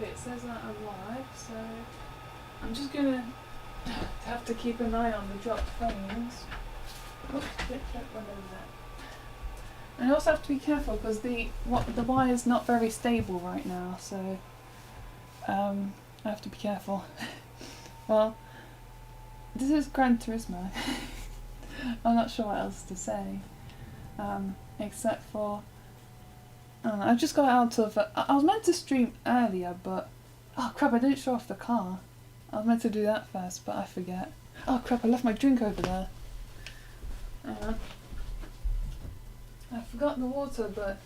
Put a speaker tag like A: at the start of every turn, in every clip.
A: It says that I'm live, so I'm just gonna have to keep an eye on the dropped frames. Oops, don't run over that. And I also have to be careful because the wire is not very stable right now, so I have to be careful. Well, this is Gran Turismo. I'm not sure what else to say, except for I just got out of. I was meant to stream earlier, but oh crap! I didn't show off the car. I was meant to do that first, but I forget. Oh crap! I left my drink over there. I forgot the water, but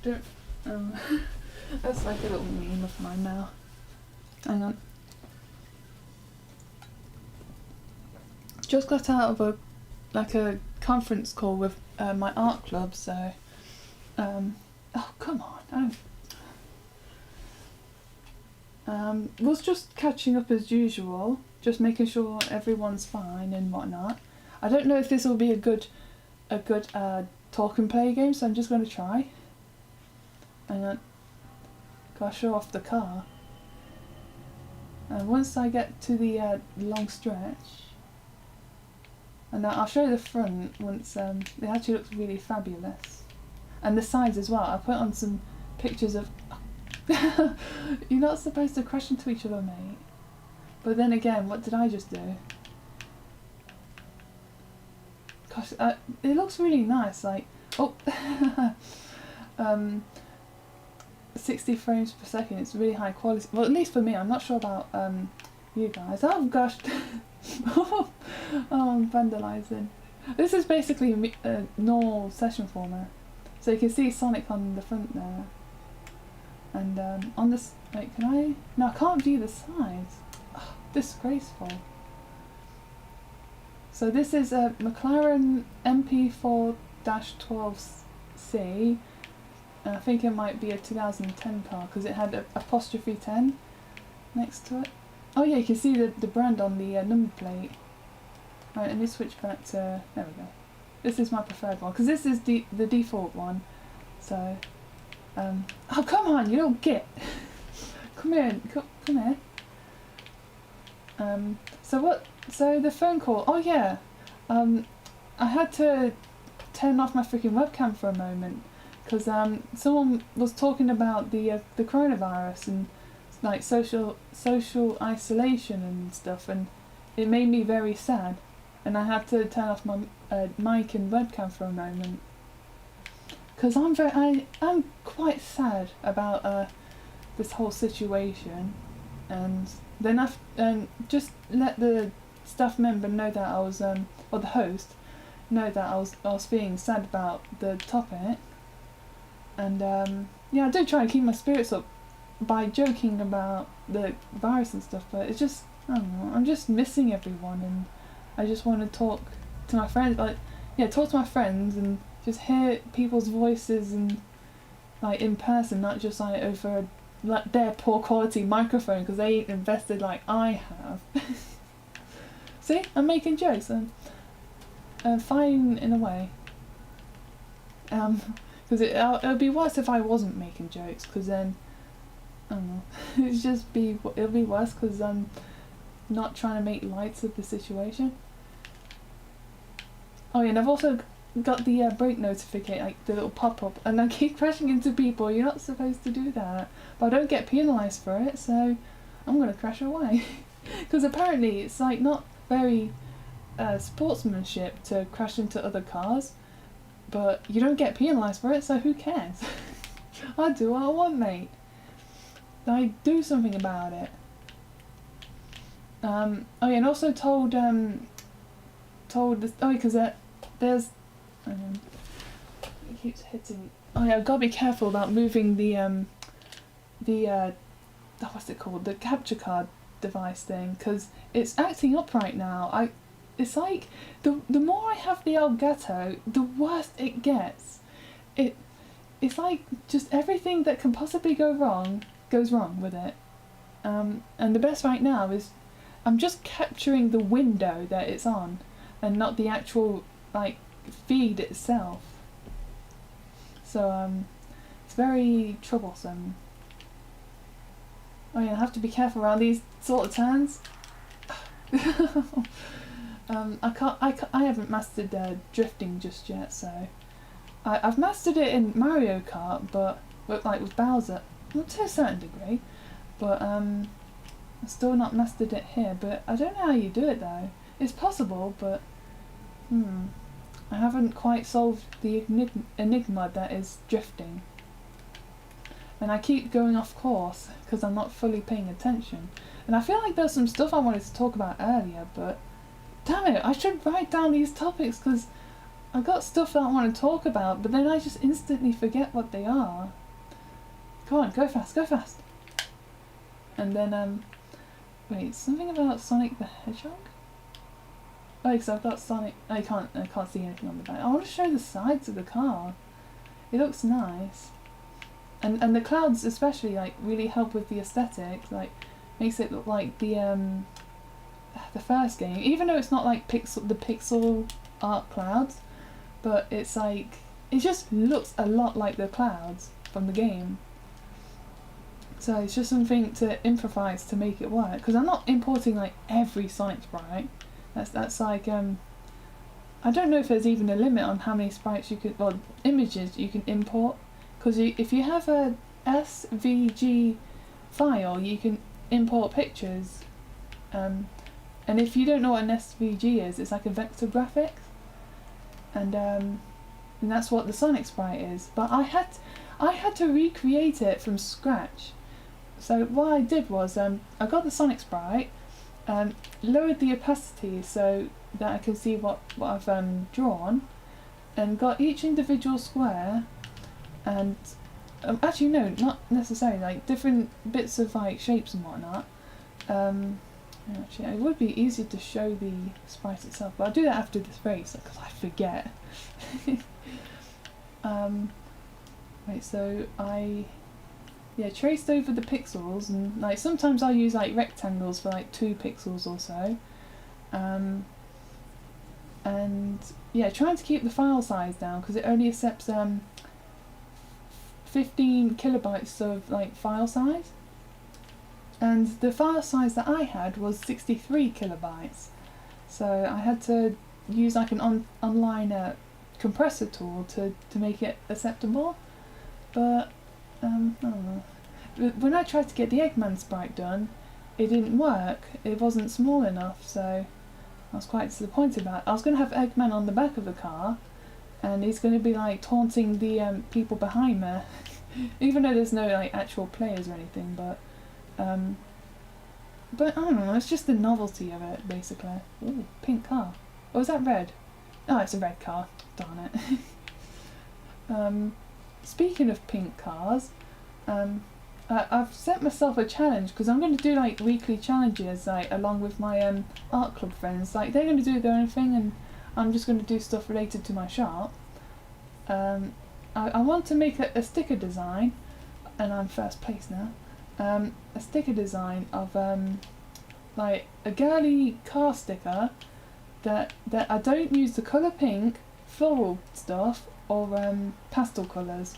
A: don't. That's like a little meme of mine now. Hang on. Just got out of a conference call with my art club, so oh come on! Was just catching up as usual, just making sure everyone's fine and whatnot. I don't know if this will be a good talk and play game, so I'm just going to try. Hang on. Gotta show off the car. And once I get to the long stretch, and I'll show you the front once. It actually looks really fabulous, and the sides as well. I put on some pictures of. You're not supposed to crash into each other, mate. But then again, what did I just do? Gosh, it looks really nice. Like, oh, 60 frames per second. It's really high quality. Well, at least for me. I'm not sure about you guys. Oh gosh. Oh, I'm vandalising. This is basically a normal session format. So you can see Sonic on the front there. And on this, wait, can I? No, I can't view the sides. Oh, disgraceful. So this is a McLaren MP4-12C. And I think it might be a 2010 car because it had a apostrophe 10 next to it. Oh yeah, you can see the brand on the number plate. Alright, let me switch back to, there we go. This is my preferred one because this is the default one. So, oh come on, you don't get. Come here, come here. So the phone call. Oh yeah, I had to turn off my freaking webcam for a moment because someone was talking about the coronavirus and like social isolation and stuff, and it made me very sad, and I had to turn off my mic and webcam for a moment because I'm quite sad about this whole situation, and then I've just let the staff member know that I was or the host know that I was feeling sad about the topic, and yeah, I do try and keep my spirits up by joking about the virus and stuff, but it's just, I don't know, I'm just missing everyone, and I just want to talk to my friends, like, yeah, talk to my friends and just hear people's voices and like in person, not just like over like their poor quality microphone because they ain't invested like I have. See, I'm making jokes and fine in a way. Because it would be worse if I wasn't making jokes, because then I don't know. It'll be worse because I'm not trying to make lights of the situation. Oh yeah, and I've also got the brake notification, like the little pop-up, and I keep crashing into people. You're not supposed to do that, but I don't get penalised for it, so I'm gonna crash away. Because apparently it's like not very sportsmanship to crash into other cars, but you don't get penalised for it, so who cares? I do what I want, mate. I do something about it. Oh yeah, and also told this, oh because there's it keeps hitting. Oh yeah, I've got to be careful about moving the what's it called, the capture card device thing, because it's acting up right now. It's like the more I have the Elgato, the worse it gets. It's like just everything that can possibly go wrong goes wrong with it. And the best right now is I'm just capturing the window that it's on and not the actual like feed itself. So it's very troublesome. Oh yeah, I have to be careful around these sort of turns. I haven't mastered drifting just yet, so I've mastered it in Mario Kart, but with Bowser, not to a certain degree, but I've still not mastered it here. But I don't know how you do it though. It's possible, but I haven't quite solved the enigma that is drifting. And I keep going off course because I'm not fully paying attention. And I feel like there's some stuff I wanted to talk about earlier, but damn it, I should write down these topics because I've got stuff that I want to talk about, but then I just instantly forget what they are. Come on, go fast, go fast. And then, wait, something about Sonic the Hedgehog? Oh, because I've got Sonic. I can't see anything on the back. I want to show the sides of the car. It looks nice. And the clouds especially like really help with the aesthetic, like makes it look like the first game, even though it's not like pixel art clouds, but it's like it just looks a lot like the clouds from the game. So it's just something to improvise to make it work, because I'm not importing like every Sonic sprite. That's like I don't know if there's even a limit on how many sprites you could, or images you can import. Because if you have a SVG file, you can import pictures. And if you don't know what an SVG is, it's like a vector graphics. And that's what the Sonic sprite is. But I had to recreate it from scratch. So what I did was I got the Sonic sprite, lowered the opacity so that I can see what I've drawn, and got each individual square. And actually no, not necessarily, like different bits of like shapes and whatnot. Actually it would be easier to show the sprite itself, but I'll do that after this race because I forget. Right, so I traced over the pixels, and like sometimes I'll use like rectangles for like 2 pixels or so. And yeah, trying to keep the file size down because it only accepts 15 kilobytes of like file size, and the file size that I had was 63 kilobytes, so I had to use like an online compressor tool to make it acceptable. But I don't know, when I tried to get the Eggman sprite done, it didn't work. It wasn't small enough, so I was quite disappointed about it. I was going to have Eggman on the back of the car, and he's going to be like taunting the people behind me, even though there's no like actual players or anything. But I don't know. It's just the novelty of it, basically. Ooh, pink car. Oh, is that red? Oh, it's a red car. Darn it. Speaking of pink cars, I've set myself a challenge because I'm going to do like weekly challenges, like along with my art club friends. Like they're going to do their own thing, and I'm just going to do stuff related to my shop. I want to make a sticker design, and I'm first place now. A sticker design of like a girly car sticker that I don't use the colour pink, floral stuff, or pastel colours.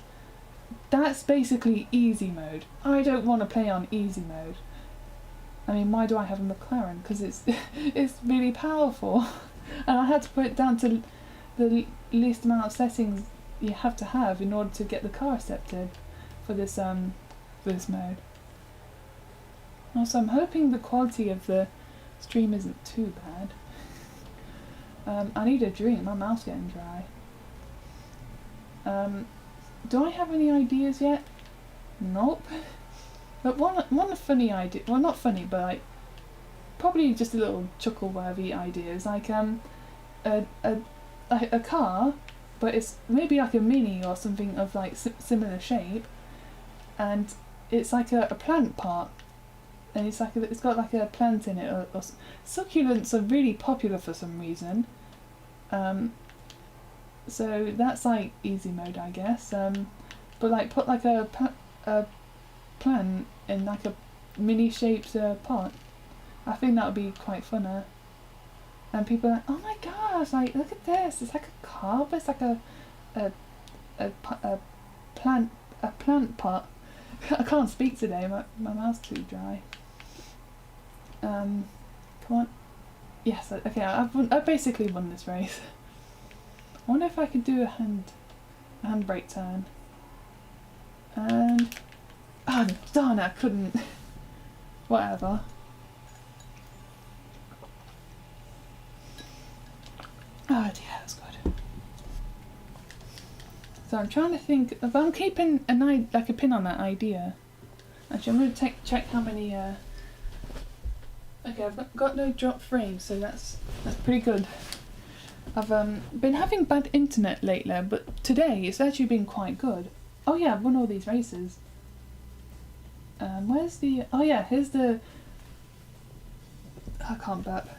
A: That's basically easy mode. I don't want to play on easy mode. I mean, why do I have a McLaren? Because it's it's really powerful. And I had to put it down to the least amount of settings you have to have in order to get the car accepted for this mode. Also, I'm hoping the quality of the stream isn't too bad. I need a drink. My mouth's getting dry. Do I have any ideas yet? Nope. But one funny idea. Well, not funny, but like probably just a little chuckle-worthy idea is like a car, but it's maybe like a Mini or something of like similar shape, and it's like a plant part, and it's got like a plant in it. Or succulents are really popular for some reason. So that's like easy mode, I guess. But like put like a plant in like a mini shaped pot. I think that would be quite funner. And people are like, oh my gosh, like look at this! It's like a car, but it's like a plant pot. I can't speak today, my mouth's too dry. Come on. Yes, okay, I basically won this race. I wonder if I could do a handbrake turn. And... oh, darn it, I couldn't. Whatever. Oh dear, that's good. So I'm trying to think, if I'm keeping like a pin on that idea. Actually, I'm going to check how many, okay, I've got no drop frames, so that's pretty good. I've been having bad internet lately, but today it's actually been quite good. Oh yeah, I've won all these races. Where's the, oh yeah, here's the, I can't burp.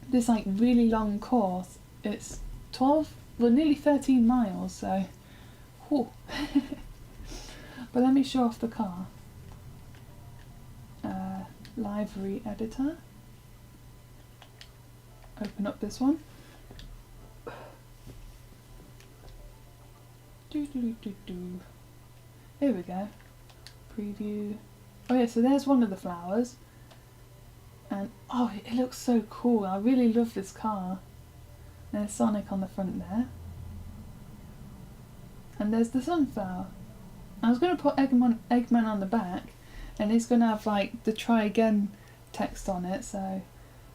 A: This like really long course. It's 12, well nearly 13 miles, so, whew. But let me show off the car. Livery editor. Open up this one. Here we go. Preview. Oh yeah, so there's one of the flowers. And oh, it looks so cool. I really love this car. There's Sonic on the front there. And there's the sunflower. I was going to put Eggman on the back, and it's going to have like the try again text on it, so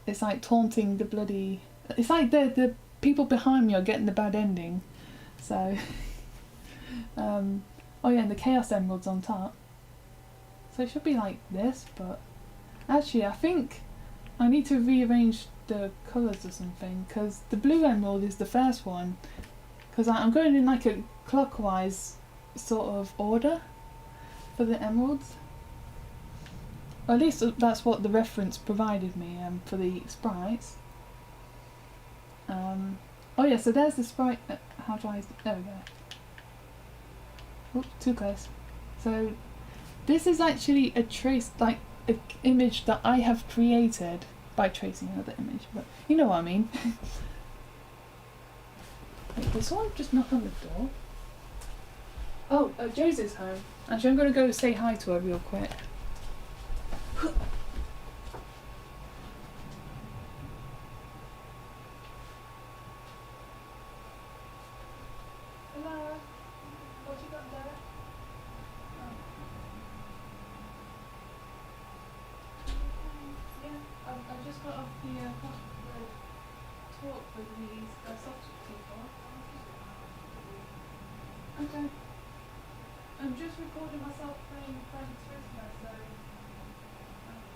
A: it's like taunting the bloody... it's like the people behind me are getting the bad ending. So, oh yeah, and the Chaos Emeralds on top. So it should be like this, but actually I think I need to rearrange the colours or something, because the blue emerald is the first one, because I'm going in like a clockwise sort of order for the emeralds. Or at least that's what the reference provided me for the sprites. Oh yeah, so there's the sprite. How do I... there we go. Oops, too close. So this is actually a trace, like an image that I have created by tracing another image, but you know what I mean. Wait, did someone just knock on the door? Oh, Josie's home. Actually, I'm going to go say hi to her real quick. Hello. What you got there? Oh. Yeah, I just got off the talk with these subject people. Okay. I'm just recording myself playing Friends Christmas, so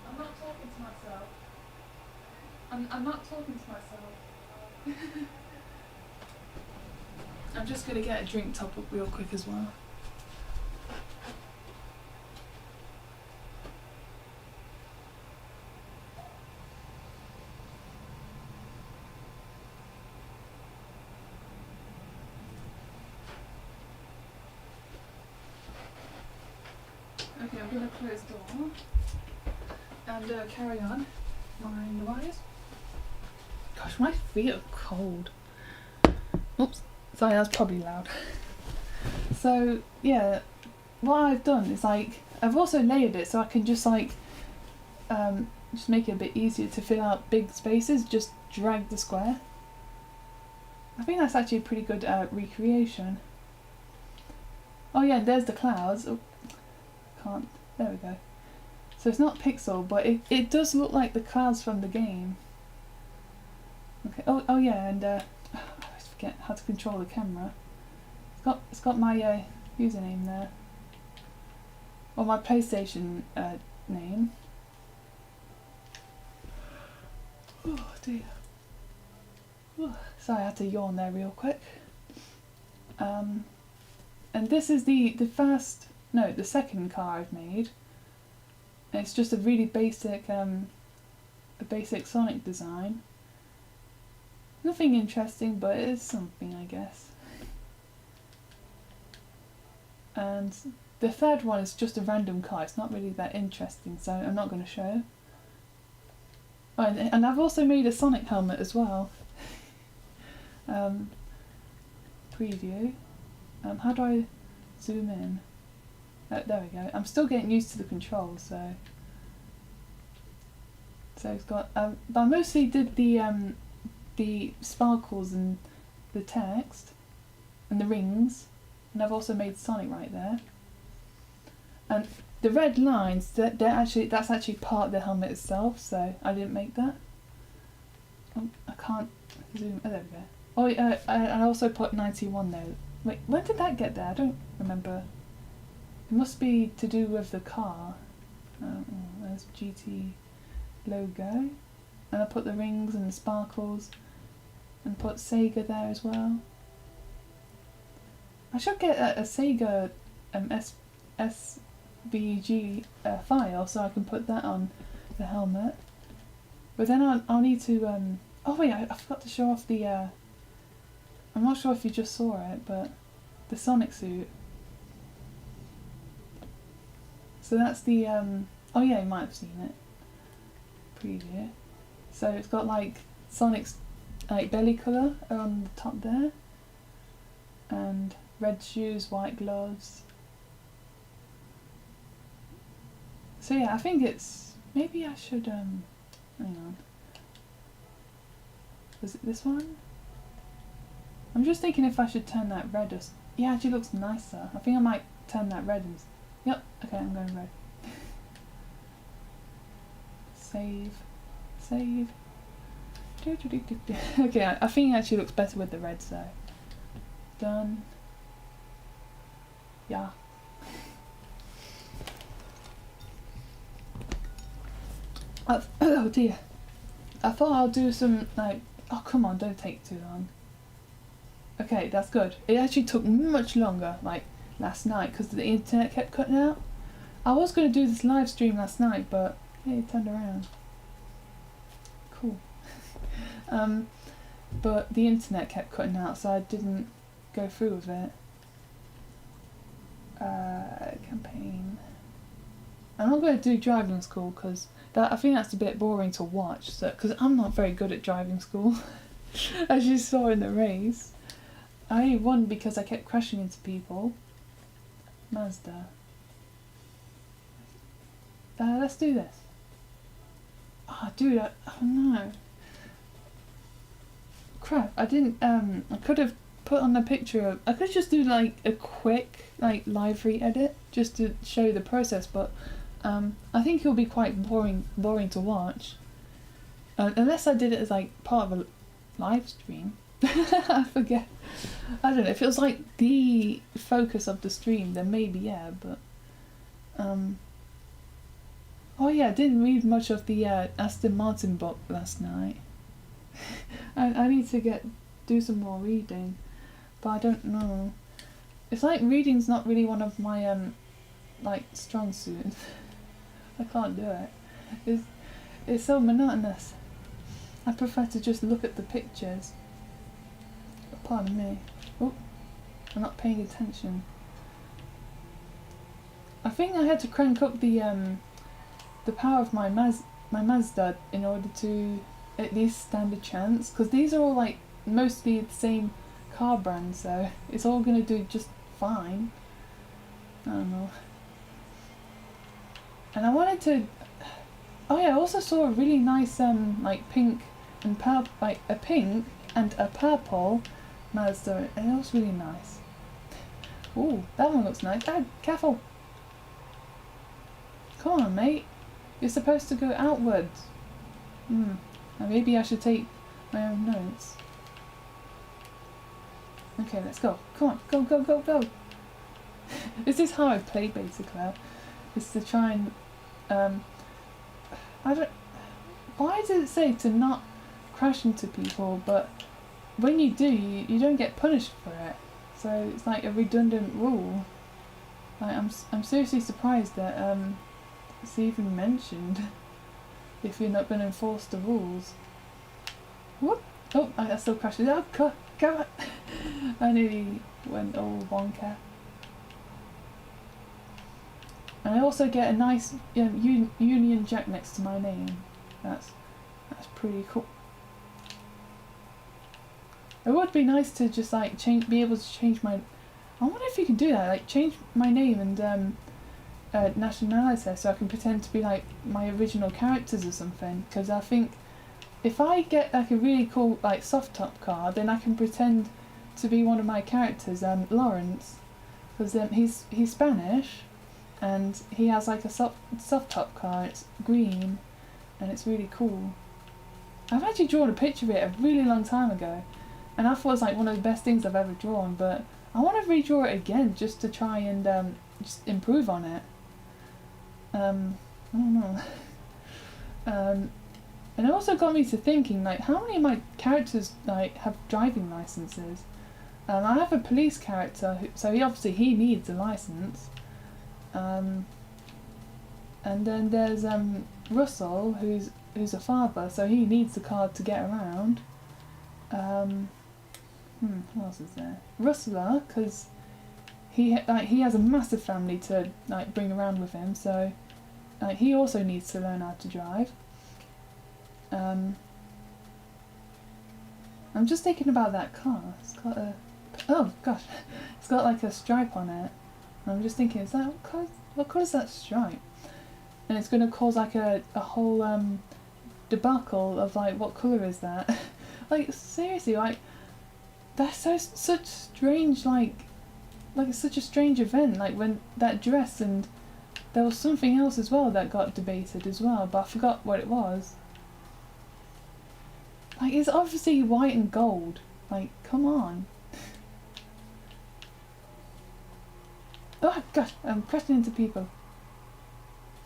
A: I'm not talking to myself. I'm not talking to myself. I'm just gonna get a drink top up real quick as well. Okay, I'm gonna close the door and carry on. Mind the wires. Gosh, my feet are cold. Oops, sorry, that's probably loud. So yeah, what I've done is like I've also layered it so I can just like just make it a bit easier to fill out big spaces. Just drag the square. I think that's actually a pretty good recreation. Oh yeah, there's the clouds. Oh, can't. There we go. So it's not pixel, but it does look like the clouds from the game. Okay. Oh yeah, and I always forget how to control the camera. It's got my username there, or my PlayStation name. Oh dear. Sorry, I had to yawn there real quick. And this is the second car I've made. And it's just a really basic Sonic design. Nothing interesting, but it is something, I guess. And the third one is just a random car. It's not really that interesting, so I'm not going to show. Oh, and I've also made a Sonic helmet as well. Preview. How do I zoom in? there we go. I'm still getting used to the controls, so it's got. But I mostly did the sparkles and the text and the rings, and I've also made Sonic right there. And the red lines, that's actually part of the helmet itself, so I didn't make that. Oh, I can't zoom. Oh, there we go. Oh, I also put 91 there. Wait, when did that get there? I don't remember. It must be to do with the car. There's GT logo. And I put the rings and the sparkles. And put Sega there as well. I should get a Sega SVG file so I can put that on the helmet. But then I'll need to... oh wait, I forgot to show off the... I'm not sure if you just saw it, but the Sonic suit. So that's the... oh yeah, you might have seen it. Preview. So it's got like Sonic's like belly colour on the top there. And red shoes, white gloves. So yeah, I think it's... maybe I should... hang on. Was it this one? I'm just thinking if I should turn that red or... yeah, it actually looks nicer. I think I might turn that red and... yep, okay, I'm going red. Save. Save. Okay, I think it actually looks better with the red, so... done. Yeah. Oh dear. I thought I'll do some, like... oh, come on, don't take too long. Okay, that's good. It actually took much longer, like, last night, because the internet kept cutting out. I was going to do this live stream last night, but, hey, it turned around. Cool. But the internet kept cutting out, so I didn't go through with it. Campaign. I'm not going to do driving school, because I think that's a bit boring to watch, so because I'm not very good at driving school, as you saw in the race. I won because I kept crashing into people. Mazda. Let's do this. Oh, dude, oh no. Crap, I didn't, I could have put on a picture of, I could just do like a quick, like, live re-edit, just to show the process, but I think it'll be quite boring to watch. Unless I did it as like part of a live stream. I forget. I don't know, if it was like the focus of the stream, then maybe yeah, but oh yeah, I didn't read much of the Aston Martin book last night. I need to do some more reading, but I don't know. It's like reading's not really one of my like strong suits. I can't do it. It's so monotonous. I prefer to just look at the pictures. Pardon me. Oh, I'm not paying attention. I think I had to crank up the power of my Mazda in order to at least stand a chance, because these are all like mostly the same car brand, so it's all gonna do just fine. I don't know. And I wanted to... oh yeah, I also saw a really nice like pink and purple, like a pink and a purple Mazda, and it was really nice. Ooh, that one looks nice. Ah, careful! Come on, mate. You're supposed to go outwards. Now maybe I should take my own notes. Okay, let's go. Come on, go, go, go, go! This is how I play, basically. Is to try and... I don't... why does it say to not crash into people, but when you do, you don't get punished for it? So it's like a redundant rule. Like, I'm seriously surprised that it's even mentioned if you're not going to enforce the rules. Whoop! Oh, I still crashed it. Oh, come on! I nearly went all wonka. And I also get a nice Union Jack next to my name. That's pretty cool. It would be nice to just like be able to change my... I wonder if you can do that, like change my name and nationality, so I can pretend to be like my original characters or something. Because I think if I get like a really cool like soft top car, then I can pretend to be one of my characters, Lawrence, because he's Spanish, and he has like a soft top car. It's green, and it's really cool. I've actually drawn a picture of it a really long time ago, and I thought it was like one of the best things I've ever drawn. But I want to redraw it again just to try and just improve on it. I don't know. And it also got me to thinking, like, how many of my characters like have driving licenses? I have a police character, so he needs a license. And then there's Russell, who's a father, so he needs a car to get around. What else is there? Rustler, because he has a massive family to like bring around with him, so he also needs to learn how to drive. I'm just thinking about that car. It's got it's got like a stripe on it. And I'm just thinking, is that what colour is that stripe? And it's gonna cause like a whole debacle of like, what colour is that? Like, seriously, like, that's such strange, like it's such a strange event, like when that dress, and there was something else as well that got debated as well, but I forgot what it was. Like, it's obviously white and gold. Like, come on. Oh gosh, I'm pressing into people.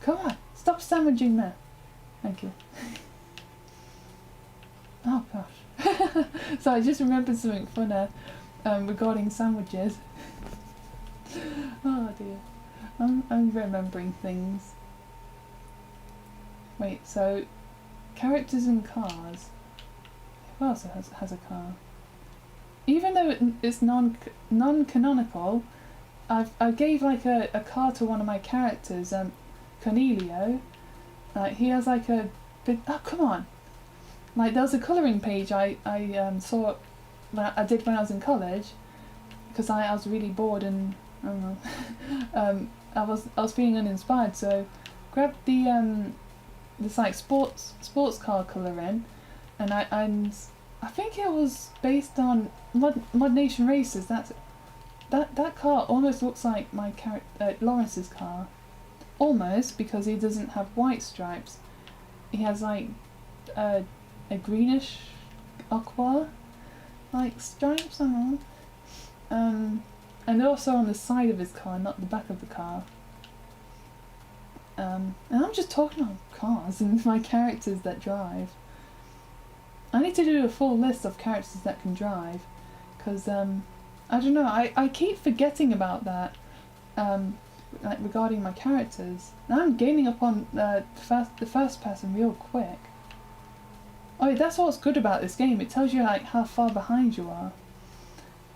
A: Come on, stop sandwiching me. Thank you. Oh gosh. So I just remembered something funny regarding sandwiches. Oh dear. I'm remembering things. Wait, so characters and cars. Who else has a car? Even though it's non-canonical, I gave like a car to one of my characters, Cornelio. He has like a big. Oh come on! Like, there was a colouring page I saw that I did when I was in college, because I was really bored and I don't know. I was feeling uninspired, so grabbed the this like sports car colouring, and I think it was based on Mod Nation Racers. That car almost looks like my Lawrence's car, almost, because he doesn't have white stripes. He has like a greenish aqua like stripes, I don't know. And also on the side of his car, not the back of the car. And I'm just talking about cars and my characters that drive. I need to do a full list of characters that can drive, because I don't know, I keep forgetting about that, like regarding my characters. Now I'm gaining up on the first person real quick. Oh, that's what's good about this game. It tells you like how far behind you are,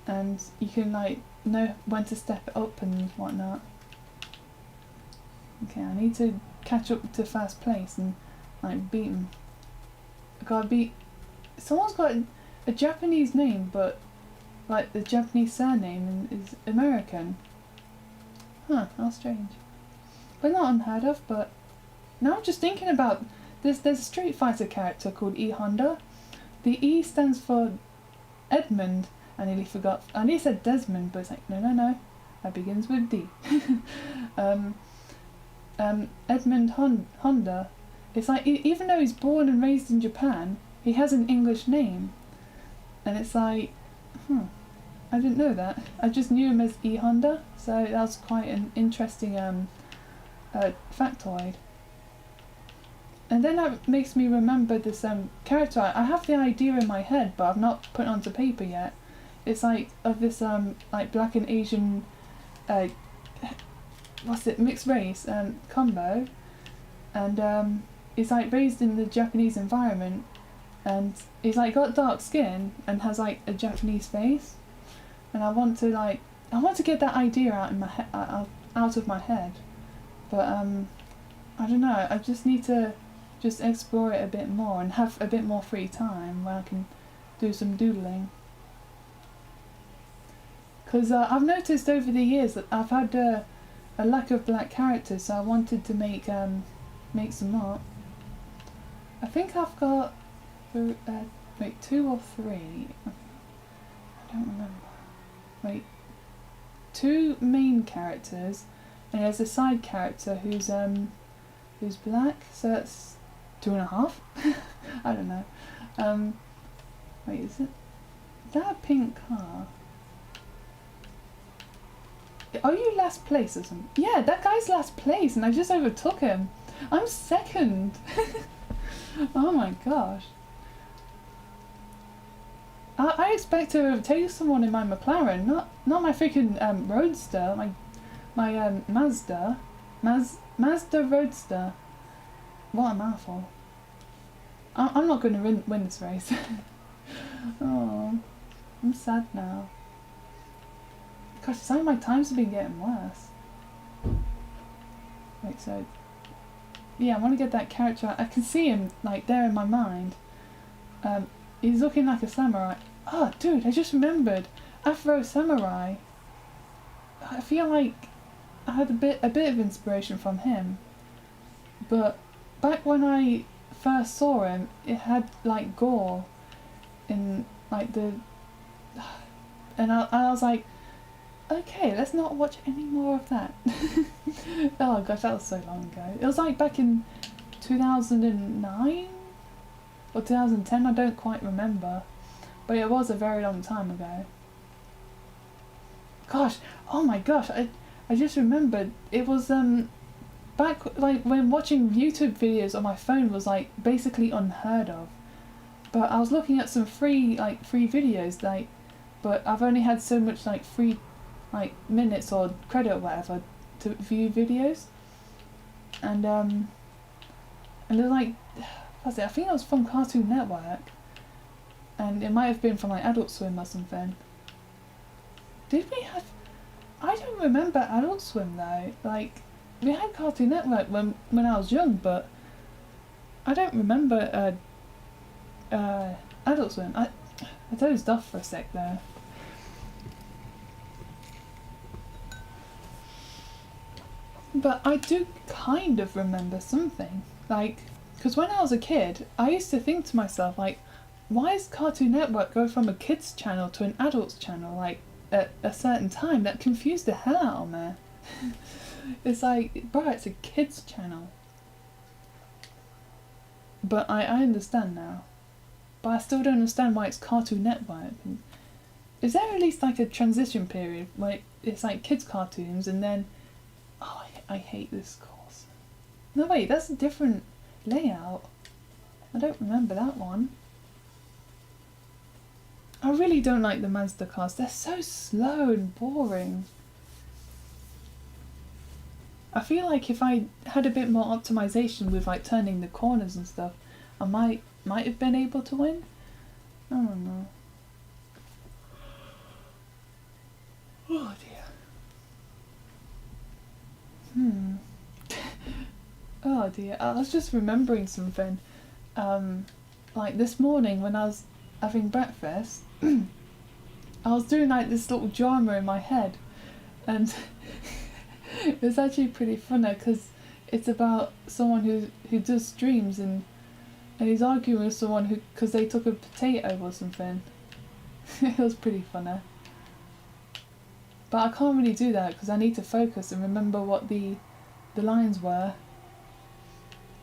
A: and you can like know when to step it up and whatnot. Okay, I need to catch up to first place and like beat him. I gotta beat. Someone's got a Japanese name, but like the Japanese surname is American. Huh, how strange. But not unheard of. But now I'm just thinking about. There's a Street Fighter character called E Honda. The E stands for Edmund. I nearly forgot. I nearly said Desmond, but it's like no. That begins with D. Edmund Honda. It's like even though he's born and raised in Japan, he has an English name, and it's like, I didn't know that. I just knew him as E Honda, so that was quite an interesting factoid. And then that makes me remember this character. I have the idea in my head, but I've not put it onto paper yet. It's like of this like black and Asian mixed race combo, and he's like raised in the Japanese environment, and he's like got dark skin and has like a Japanese face, and I want to get that idea out in my out of my head, but I don't know. I just need to just explore it a bit more and have a bit more free time where I can do some doodling. Because I've noticed over the years that I've had a lack of black characters, so I wanted to make some up. I think I've got wait, 2 or 3. I don't remember. Wait, 2 main characters, and there's a side character who's black, so that's 2.5. I don't know. Wait, is that a pink car? Are you last place or something? Yeah, that guy's last place, and I just overtook him. I'm second. Oh my gosh. I expect to overtake someone in my McLaren, not my freaking Roadster, my Mazda Roadster. What a mouthful. I'm not going to win this race. Oh, I'm sad now. Gosh, some of my times have been getting worse. Wait, so yeah, I want to get that character. I can see him like there in my mind. He's looking like a samurai. Oh, dude, I just remembered Afro Samurai. I feel like I had a bit of inspiration from him. But back when I first saw him, it had like gore in like the, and I was like, okay, let's not watch any more of that. Oh gosh, that was so long ago. It was like back in 2009 or 2010, I don't quite remember, but it was a very long time ago. Gosh, oh my gosh, I just remembered, it was back like when watching YouTube videos on my phone was like basically unheard of. But I was looking at some free videos, like, but I've only had so much like free like minutes or credit or whatever to view videos, and it was like, what's it? I think it was from Cartoon Network, and it might have been from like Adult Swim or something. Did we have? I don't remember Adult Swim though. Like, we had Cartoon Network when I was young, but I don't remember Adult Swim. I dozed off for a sec there. But I do kind of remember something, like, because when I was a kid, I used to think to myself, like, why is Cartoon Network go from a kids channel to an adults channel, like, at a certain time? That confused the hell out of me. It's like, bro, it's a kids channel. But I understand now. But I still don't understand why it's Cartoon Network. Is there at least like a transition period where it's like kids cartoons and then, oh, I hate this course. No wait, that's a different layout. I don't remember that one. I really don't like the Mazda cars. They're so slow and boring. I feel like if I had a bit more optimization with like turning the corners and stuff, I might have been able to win. I don't know. Oh dear. Oh dear. I was just remembering something. Like this morning when I was having breakfast, I was doing like this little drama in my head, and it was actually pretty funny because it's about someone who does streams and he's arguing with someone because they took a potato or something. It was pretty funny. But I can't really do that because I need to focus and remember what the lines were.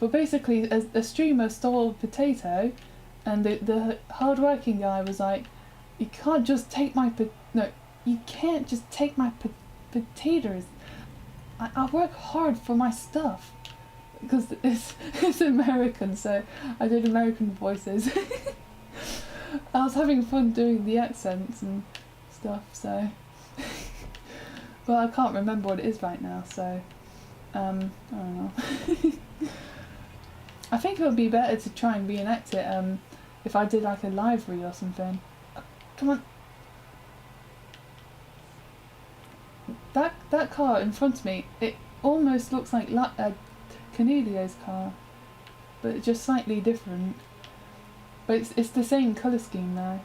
A: But basically, a streamer stole a potato, and the hard-working guy was like, "You can't just take my you can't just take my potatoes. I work hard for my stuff." Because it's American, so I did American voices. I was having fun doing the accents and stuff, so. Well, I can't remember what it is right now, so I don't know. I think it would be better to try and reenact it if I did like a live read or something. Come on. That car in front of me, it almost looks like Cornelio's car, but it's just slightly different. But it's the same colour scheme now.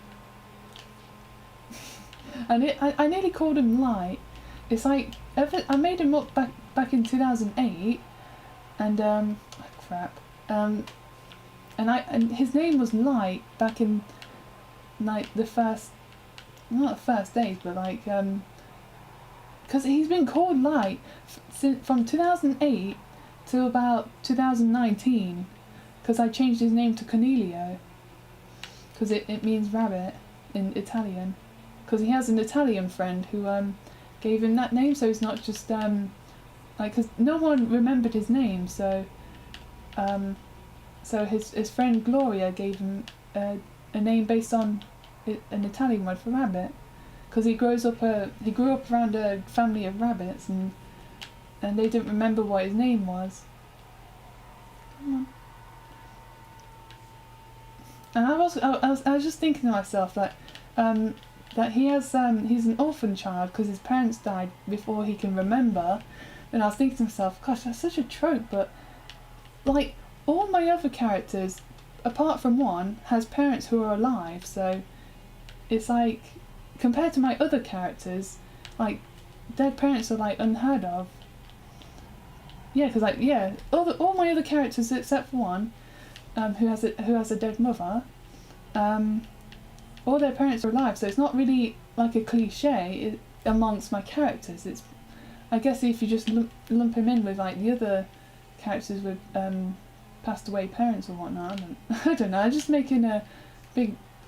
A: And I nearly called him Light, it's like I made him up back in 2008, and crap, and his name was Light back in like the first, not the first days, but like because he's been called Light from 2008 to about 2019, because I changed his name to Cornelio, because it means rabbit in Italian, because he has an Italian friend who gave him that name, so it's not just like, because no one remembered his name, so so his friend Gloria gave him a name based on an Italian word for rabbit, because he grew up around a family of rabbits, and they didn't remember what his name was. Come on. And I was just thinking to myself that he's an orphan child because his parents died before he can remember, and I was thinking to myself, gosh, that's such a trope, but like all my other characters, apart from one, has parents who are alive, so it's like, compared to my other characters, like dead parents are like unheard of. Yeah, because like all my other characters except for one, who has a dead mother, all their parents are alive, so it's not really like a cliche amongst my characters. It's, I guess if you just lump him in with like the other characters with passed away parents or whatnot, I don't know. I'm just making I'm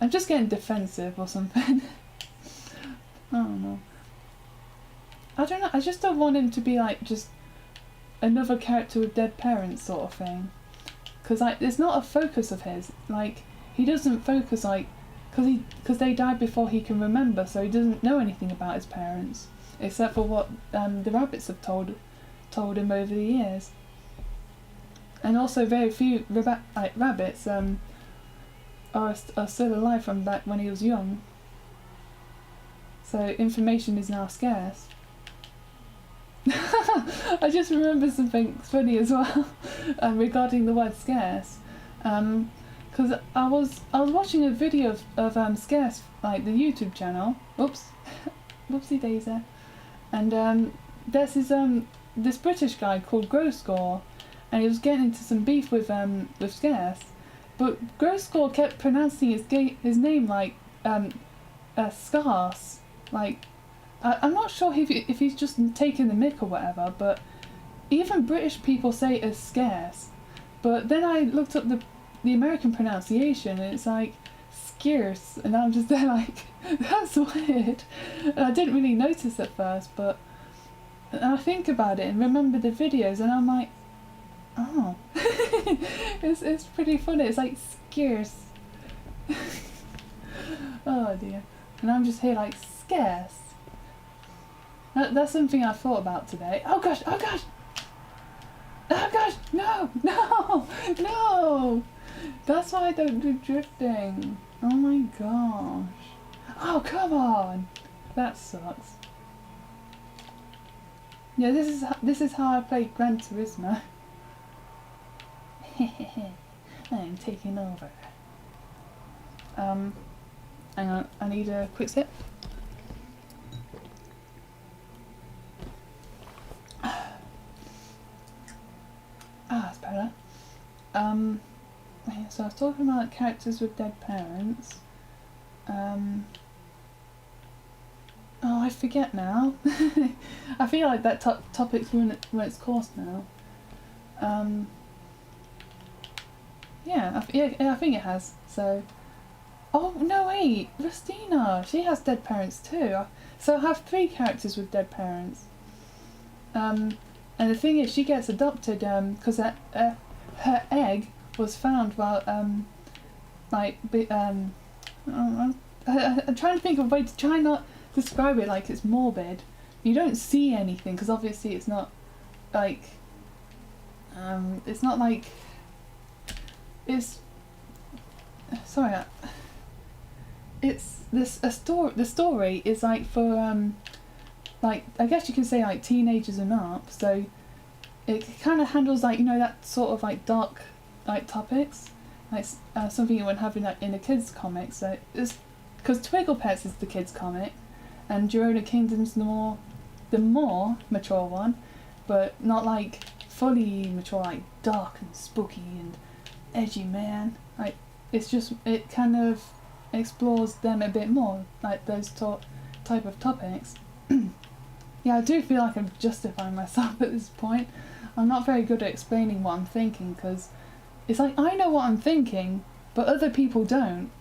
A: just getting defensive or something. I don't know. I just don't want him to be like just another character with dead parents sort of thing, because like it's not a focus of his. Like he doesn't focus like because they died before he can remember, so he doesn't know anything about his parents except for what the rabbits have told him over the years. And also very few rabbits are still alive from back when he was young. So information is now scarce. I just remember something funny as well regarding the word scarce. Because I was watching a video of Scarce, like the YouTube channel. Oops, whoopsie daisy. And there's this British guy called Groscore, and he was getting into some beef with Scarce, but Groscore kept pronouncing his name like scarce. Like I'm not sure if he's just taking the mick or whatever, but even British people say it as scarce. But then I looked up the American pronunciation, and it's like scarce, and I'm just there like, that's weird. And I didn't really notice at first, but I think about it and remember the videos, and I'm like, oh, it's pretty funny. It's like scarce. Oh dear. And I'm just here like scarce. That's something I thought about today. Oh gosh, oh gosh! Oh gosh, no! That's why I don't do drifting. Oh my gosh. Oh, come on! That sucks. Yeah, this is how I play Gran Turismo. I'm taking over. Hang on, I need a quick sip. That's better. So I was talking about characters with dead parents. Oh, I forget now. I feel like that topic's run its course now. Yeah, I think it has. So, oh no, wait, Rustina. She has dead parents too. So I have 3 characters with dead parents. And the thing is, she gets adopted because her egg was found while I'm trying to think of a way to try not describe it like it's morbid. You don't see anything because obviously it's not like it's sorry. It's this a story. The story is like for like, I guess you can say like teenagers and up, so it kind of handles like, you know, that sort of like dark like topics, like something you wouldn't have in a kids comic. So it's because Twinkle Pets is the kids comic, and Jerona Kingdom's the more the more mature one, but not like fully mature, like dark and spooky and edgy, man. Like it's just, it kind of explores them a bit more, like those type of topics. Yeah, I do feel like I'm justifying myself at this point. I'm not very good at explaining what I'm thinking, because it's like I know what I'm thinking, but other people don't.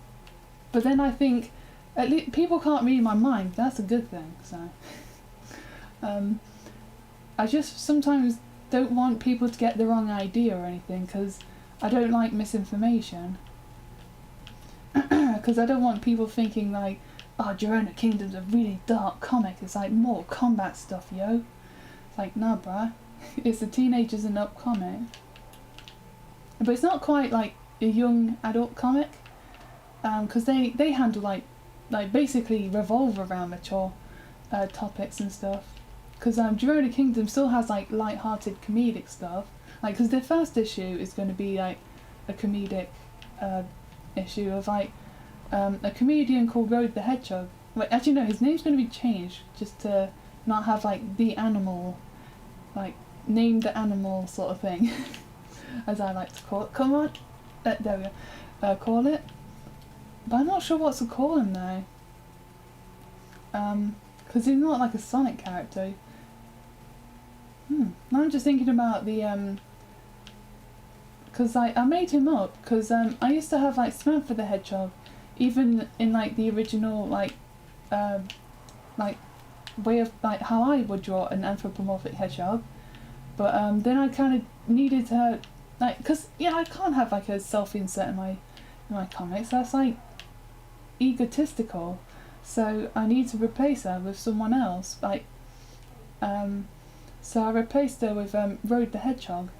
A: But then I think, at least people can't read my mind. That's a good thing. So, I just sometimes don't want people to get the wrong idea or anything, because I don't like misinformation. Because I don't want people thinking like, oh, Joanna Kingdom's a really dark comic. It's like Mortal Kombat stuff, yo. It's like, nah, bruh. It's a teenagers and up comic. But it's not quite like a young adult comic. Because they handle like basically revolve around mature topics and stuff. Because Joanna Kingdom still has like light-hearted comedic stuff. Like, because the first issue is going to be like a comedic issue of like a comedian called Road the Hedgehog. Wait, actually no, his name's going to be changed just to not have like the animal, like name the animal sort of thing, as I like to call it. Come on, there we go. Call it. But I'm not sure what to call him though. Because he's not like a Sonic character. Now I'm just thinking about the because I made him up because I used to have like Samantha the Hedgehog, even in like the original like way of like how I would draw an anthropomorphic hedgehog, but then I kind of needed to like, because yeah, I can't have like a selfie insert in my comics. That's like egotistical, so I need to replace her with someone else. Like so I replaced her with Road the Hedgehog.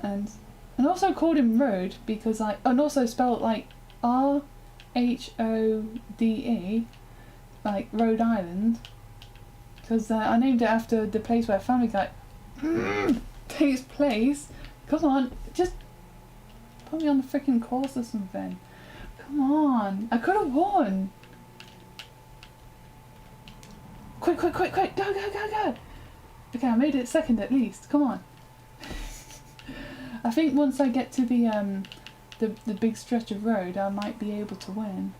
A: And also called him Road because and also spelled like RHODE, like Rhode Island, because I named it after the place where Family Guy takes place. Come on, just put me on the freaking course or something. Come on, I could have won. Quick, go. Okay, I made it second at least. Come on. I think once I get to the big stretch of road, I might be able to win.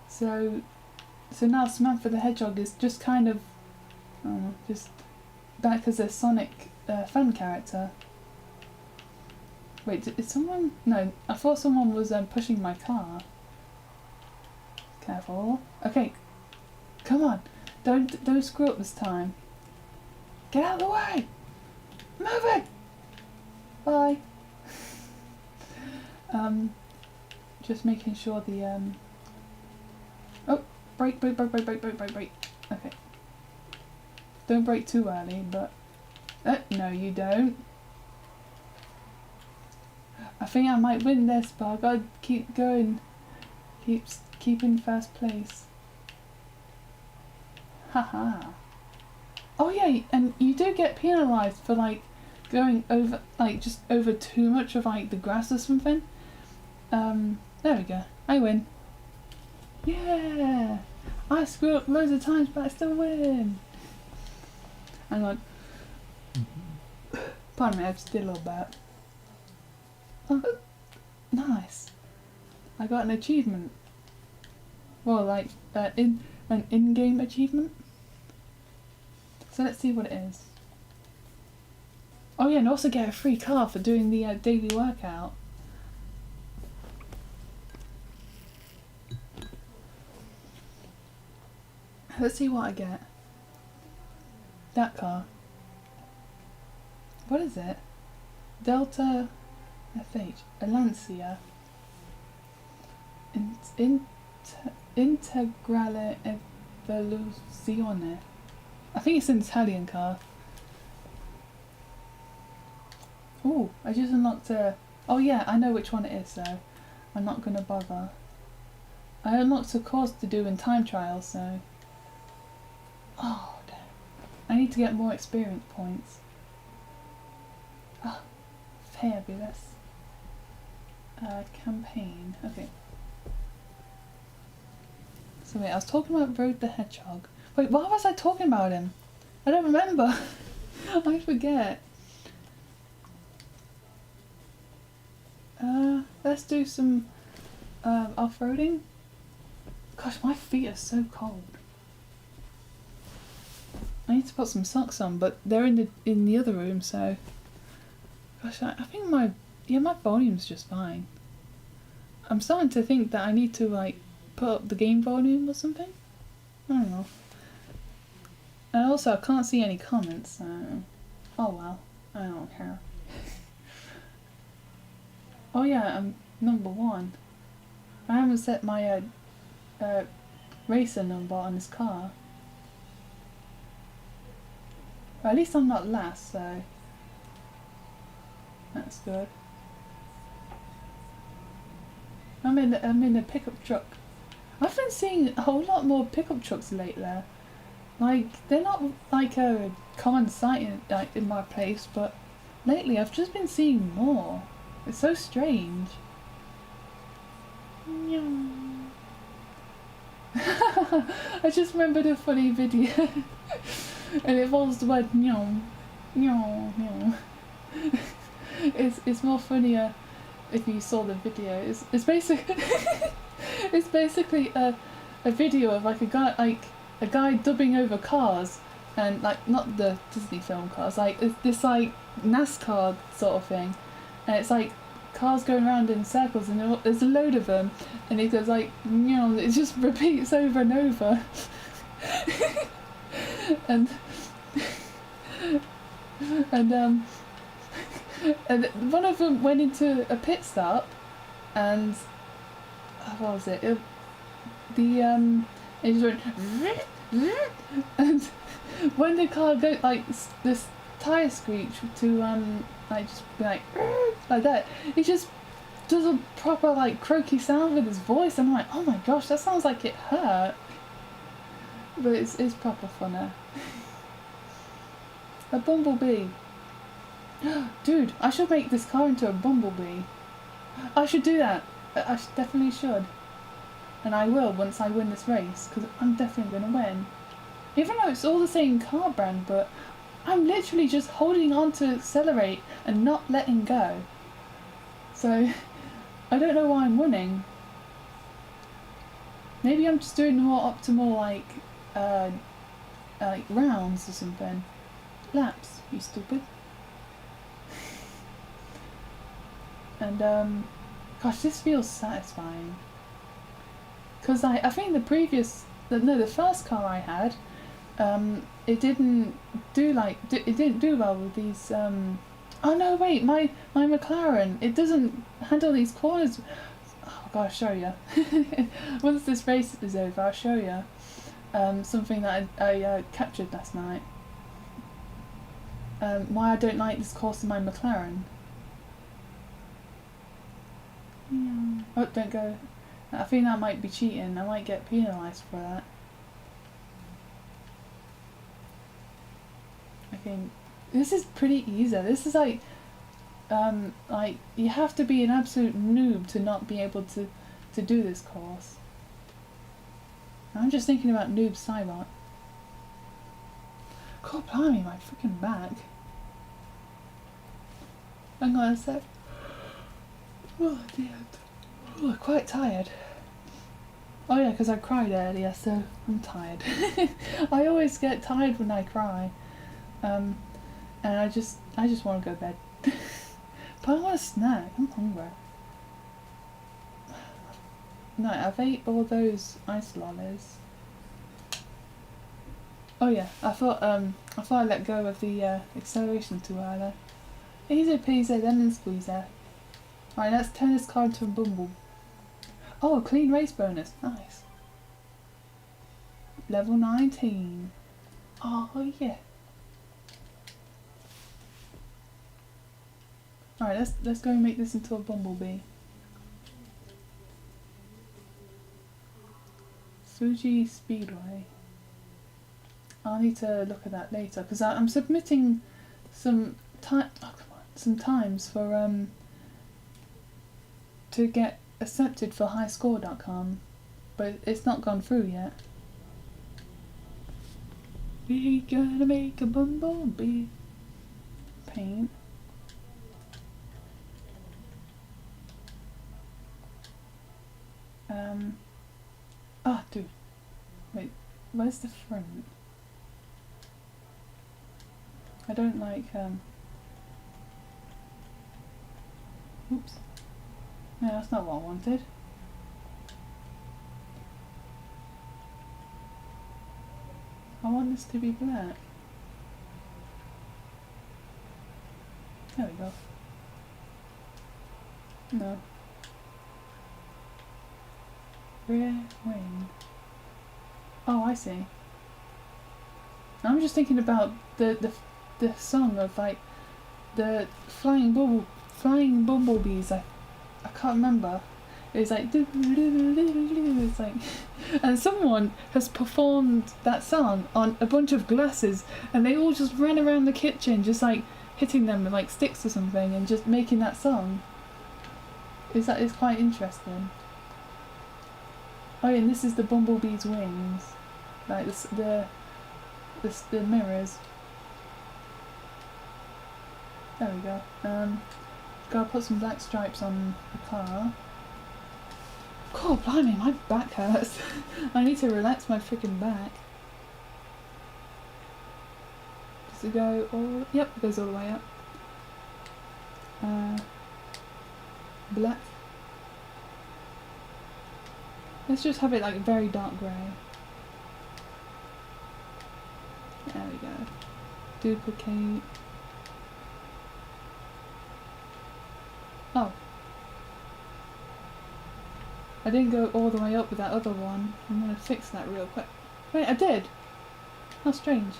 A: So now Samantha the Hedgehog is just kind of just back as a Sonic fan character. Wait, is someone? No, I thought someone was pushing my car. Careful. Okay, come on, don't screw up this time. Get out of the way! Move it! Bye. Just making sure the oh, brake. Okay. Don't brake too early, but no, you don't. I think I might win this, but I gotta keep going. Keep in first place. Haha. Oh yeah, and you do get penalised for like going over, like just over too much of like the grass or something. There we go. I win. Yeah. I screw up loads of times, but I still win. Hang on. Pardon me, I just did a little bit. Oh, nice. I got an achievement. Well, like an in-game achievement. So let's see what it is. Oh yeah, and also get a free car for doing the daily workout. Let's see what I get. That car. What is it? Delta FH. A Lancia. Integrale Evoluzione. I think it's an Italian car. Oh, I just unlocked a... Oh yeah, I know which one it is, so I'm not going to bother. I unlocked a course to do in time trials, so... Oh, damn. I need to get more experience points. Oh, fabulous. Campaign. Okay. So wait, I was talking about Road the Hedgehog. Wait, why was I talking about him? I don't remember. I forget. Let's do some off-roading. Gosh, my feet are so cold. I need to put some socks on, but they're in the other room, so. Gosh, I think my volume's just fine. I'm starting to think that I need to like put up the game volume or something. I don't know. And also, I can't see any comments, so oh well, I don't care. Oh yeah, I'm number 1. I haven't set my racer number on this car. Or at least I'm not last, so that's good. I'm in a pickup truck. I've been seeing a whole lot more pickup trucks lately. Like, they're not like a common sight in my place, but lately I've just been seeing more. It's so strange. I just remembered a funny video and it involves the word nyong. Nyong, nyong. It's more funnier if you saw the video. It's basically it's basically a video of like a guy dubbing over cars, and like not the Disney film cars, like it's this like NASCAR sort of thing, and it's like cars going around in circles and there's a load of them, and it goes like, you know, it just repeats over and over. and and one of them went into a pit stop, and what was it? It just went and when the car goes like this tire screech to like just be like that, he just does a proper like croaky sound with his voice, and I'm like, oh my gosh, that sounds like it hurt, but it's proper funny. A bumblebee. Dude, I should make this car into a bumblebee. I should do that. I definitely should. And I will once I win this race, because I'm definitely going to win. Even though it's all the same car brand, but I'm literally just holding on to accelerate and not letting go. So, I don't know why I'm winning. Maybe I'm just doing more optimal like rounds or something. Laps, you stupid. And gosh, this feels satisfying. Because I think the first car I had, it didn't do it didn't do well with these. Oh no, wait, my McLaren, it doesn't handle these corners. Oh god, I'll show you. Once this race is over, I'll show you something that I captured last night. Why I don't like this course in my McLaren. Oh, don't go. I think that might be cheating. I might get penalised for that. I think this is pretty easy. This is like you have to be an absolute noob to not be able to do this course. I'm just thinking about Noob Saibot. God blimey, my freaking back. Hang on a sec. Oh dear. Oh, quite tired. Oh yeah, because I cried earlier, so I'm tired. I always get tired when I cry. And I just want to go to bed. But I want a snack. I'm hungry. No, I've ate all those ice lollies. Oh yeah, I thought I let go of the acceleration too early. Easy peasy, lemon squeezer. Right, let's turn this car into a bumble. Oh, clean race bonus. Nice. Level 19. Oh yeah. Alright, let's go and make this into a bumblebee. Fuji Speedway. I'll need to look at that later because I'm submitting some times for to get accepted for highscore.com. but it's not gone through yet. We gonna make a bumblebee. Paint. Oh, dude. Wait, where's the front? I don't like, oops. No, that's not what I wanted. I want this to be black. There we go. No. Rear wing. Oh, I see. I'm just thinking about the song of like the flying bumblebees. I can't remember. It's like it's like, and someone has performed that song on a bunch of glasses, and they all just ran around the kitchen, just like hitting them with like sticks or something, and just making that song. It's quite interesting. Oh, yeah, and this is the bumblebee's wings, like the mirrors. There we go. Gotta put some black stripes on the car. God, blimey, my back hurts. I need to relax my freaking back. Does it go all? Yep, it goes all the way up. Black. Let's just have it like very dark grey. There we go. Duplicate. Oh. I didn't go all the way up with that other one. I'm gonna fix that real quick. Wait, I did! How strange.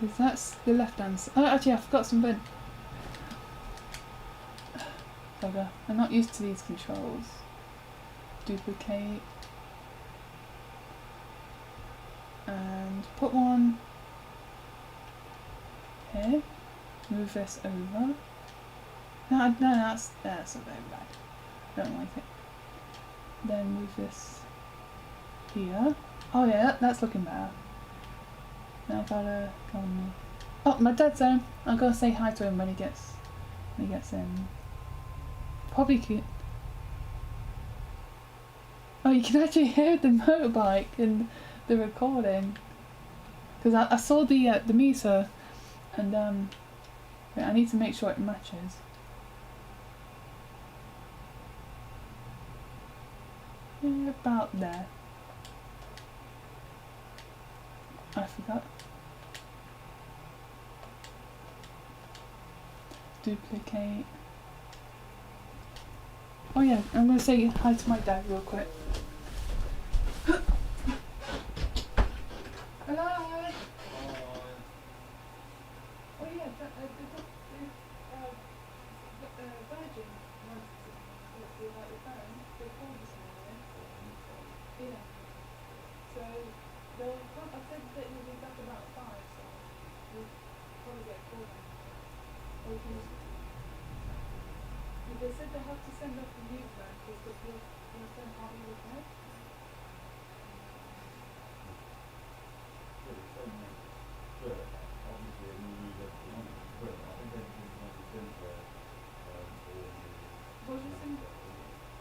A: Because that's the left hand side. Oh, actually, I forgot something. Bugger. I'm not used to these controls. Duplicate. And put one here. Move this over. No, that's not very bad. Don't like it. Then move this here. Oh yeah, that's looking better. Now I've gotta go on. Oh, my dad's home. I'm gonna say hi to him when he gets in. Probably cute. Oh, you can actually hear the motorbike in the recording. Because I saw the meter, and wait, I need to make sure it matches. Yeah, about there. I forgot. Duplicate. Oh yeah, I'm gonna say hi to my dad real quick. Hello. Oh yeah, Virgin wants to see about your phone. They called this morning. Yeah. So I said that you'll be back about 5, so you'll probably get a call back. They said they have to send off the new phone because your phone can't be repaired.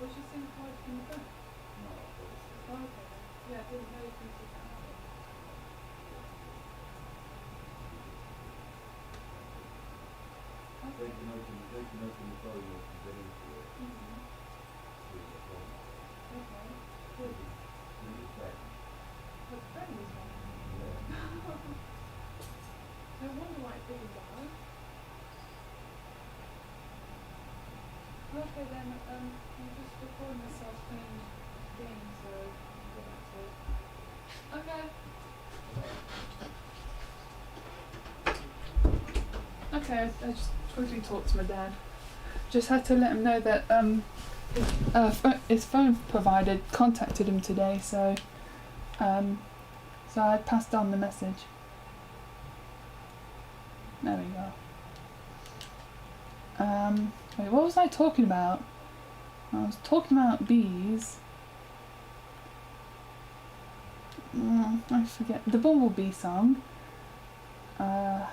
A: Was your SIM card in the phone? No. Oh, okay. Yeah, I didn't know if you did that happen. Okay. They can open the phone up and get into it. Okay. Good. The phone is on. Yeah. No wonder why it didn't die. Okay then, I'm just recording myself playing games, so go back to it. Okay. Okay, I just quickly talked to my dad. Just had to let him know that his phone provider contacted him today, so I passed on the message. There we go. Wait, what was I talking about? I was talking about bees. I forget. The Bumblebee song. Oh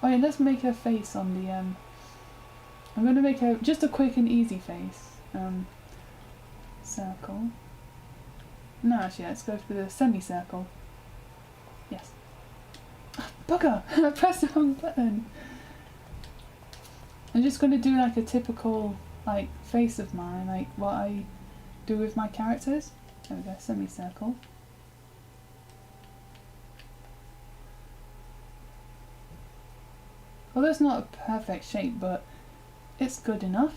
A: yeah, let's make a face on the I'm gonna make just a quick and easy face. Circle. No, actually, let's go for the semicircle. Yes. Bugger! I pressed the wrong button. I'm just gonna do like a typical like face of mine, like what I do with my characters. There we go, semicircle. Well, that's not a perfect shape, but it's good enough.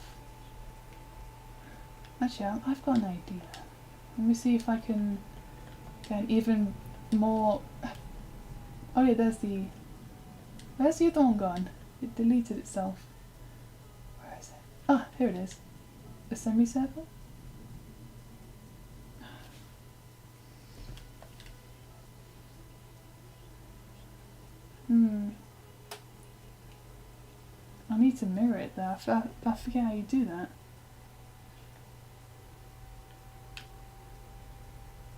A: Actually, I've got an idea. Let me see if I can get an even more... Oh yeah, there's the other one gone? It deleted itself. Where is it? Ah, here it is. A semicircle? I need to mirror it there. I forget how you do that.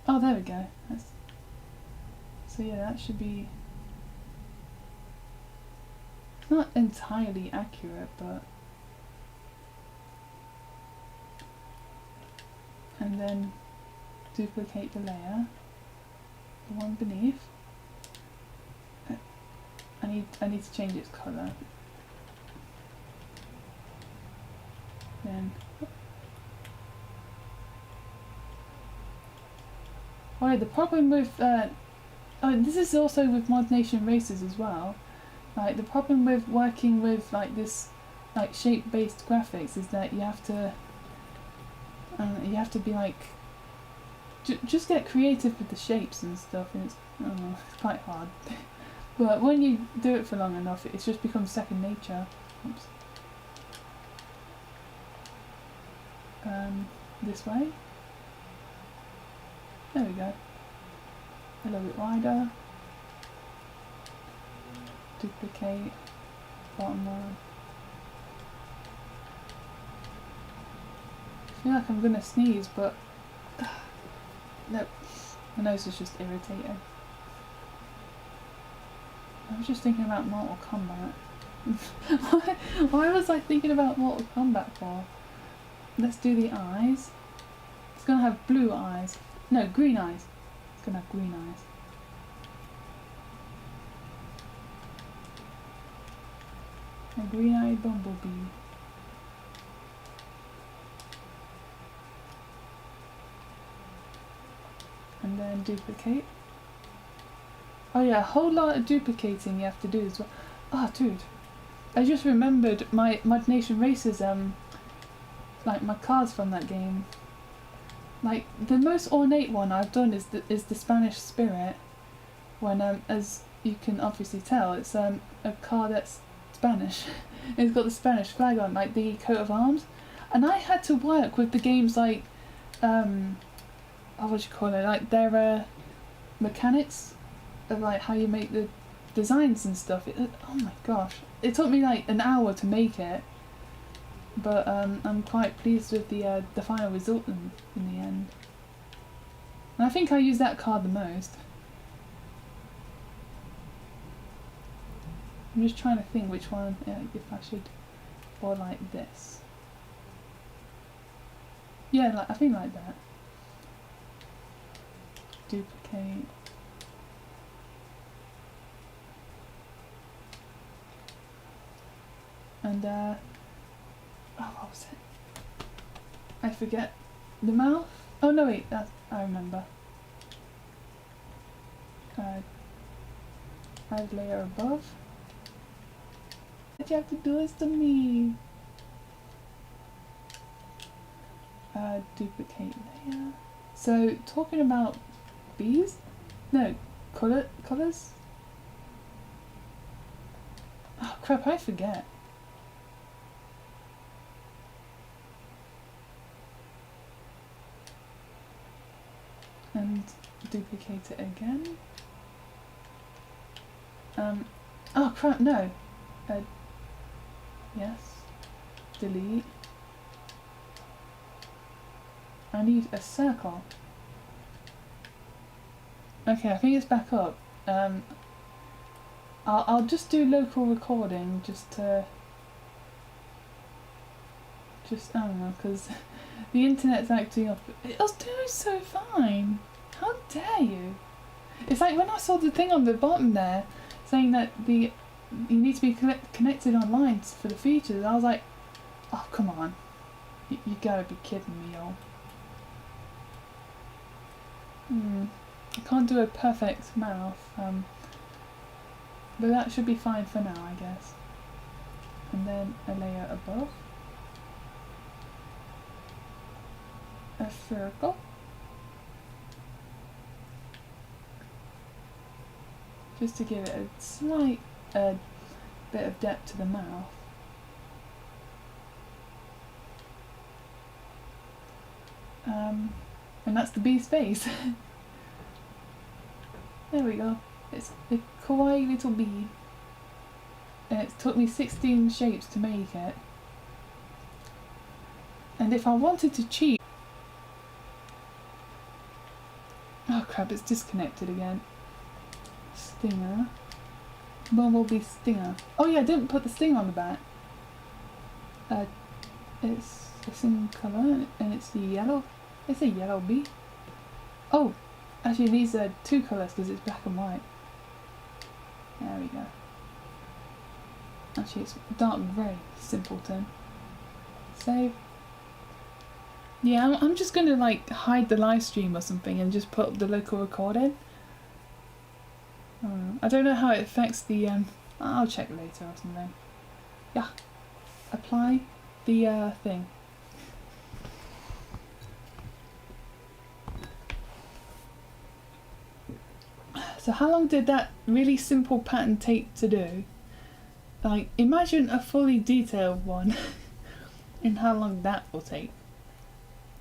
A: Oh, there we go. So yeah, that should be... not entirely accurate, but... And then duplicate the layer, the one beneath. I need to change its colour. Then... Oh yeah, the problem with... this is also with Mod Nation Racers as well. Like, the problem with working with like this like shape-based graphics is that you have to be like... just get creative with the shapes and stuff, and it's, I don't know, it's quite hard. But when you do it for long enough, it just becomes second nature. Oops. This way. There we go. A little bit wider. Duplicate. Bottom one. I feel like I'm gonna sneeze, but nope. My nose is just irritating. I was just thinking about Mortal Kombat. Why was I thinking about Mortal Kombat for? Let's do the eyes. It's gonna have blue eyes. No, green eyes. It's gonna have green eyes. A green-eyed bumblebee. And then duplicate. Oh yeah, a whole lot of duplicating you have to do as well. Oh dude, I just remembered my Mod Nation Racers, like my cards from that game. Like, the most ornate one I've done is the Spanish Spirit. When, as you can obviously tell, it's a card that's Spanish. It's got the Spanish flag on, like the coat of arms. And I had to work with the games like, oh, what do you call it? Like their mechanics of like how you make the designs and stuff. Oh my gosh, it took me like an hour to make it. But I'm quite pleased with the final result in the end. And I think I use that card the most. I'm just trying to think which one, if I should, or like this. Yeah, like I think like that. Duplicate. And oh, what was it? I forget. The mouth? Oh no, wait, I remember. Add layer above. What you have to do is to me. Duplicate layer. So, talking about bees? No, colours? Oh crap, I forget. And duplicate it again. Oh crap, no. Yes. Delete. I need a circle. Okay, I think it's back up. I'll just do local recording I don't know, because the internet's acting up. It was doing so fine. How dare you? It's like when I saw the thing on the bottom there saying that you need to be connected online for the features. I was like, oh come on, you gotta be kidding me, y'all. I can't do a perfect mouth, but that should be fine for now, I guess. And then a layer above, a circle. Just to give it a slight bit of depth to the mouth. And that's the bee's face. There we go. It's a kawaii little bee. And it took me 16 shapes to make it. And if I wanted to cheat... Oh crap, it's disconnected again. Stinger. Bumblebee stinger. Oh yeah, I didn't put the stinger on the back. It's in colour and it's yellow. It's a yellow bee. Oh, actually these are two colours because it's black and white. There we go. Actually it's dark grey, simpleton. Save. Yeah, I'm just gonna like hide the live stream or something and just put the local recording. I don't know how it affects the I'll check later or something. Yeah. Apply the thing. So how long did that really simple pattern take to do? Like, imagine a fully detailed one and how long that will take.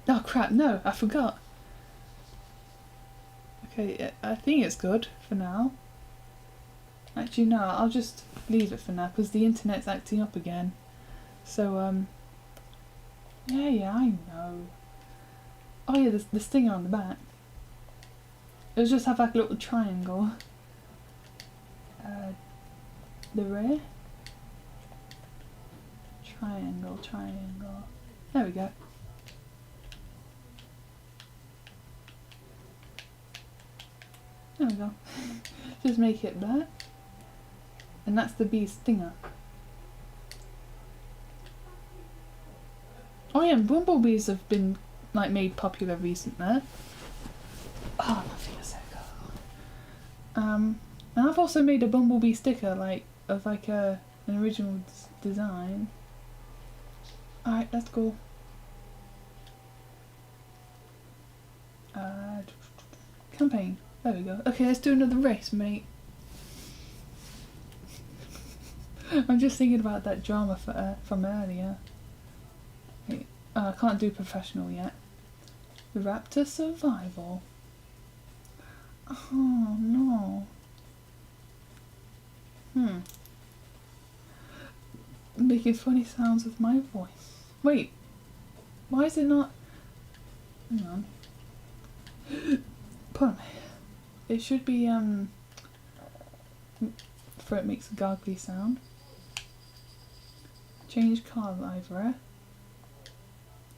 A: Oh crap, no, I forgot. Okay, I think it's good for now. Actually no, I'll just leave it for now because the internet's acting up again. So yeah, I know. Oh yeah, the stinger on the back. It'll just have like a little triangle. The rear. Triangle. There we go. There we go. Just make it that. And that's the bee stinger. Oh yeah, and bumblebees have been like made popular recently. Oh, my fingers so cold. And I've also made a bumblebee sticker of an original design. Alright, that's cool. Campaign. There we go. Okay, let's do another race, mate. I'm just thinking about that drama from earlier. Wait, I can't do professional yet. The Raptor Survival. Oh no. Making funny sounds with my voice. Wait, why is it not? Hang on. Pardon me. It should be for it makes a gargly sound. Change car library.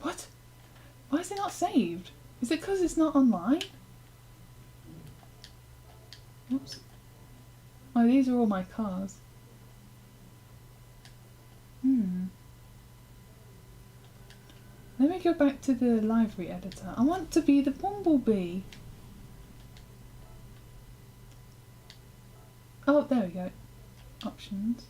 A: What? Why is it not saved? Is it because it's not online? Oops. Oh, these are all my cars. Let me go back to the library editor. I want to be the bumblebee. Oh, there we go. Options.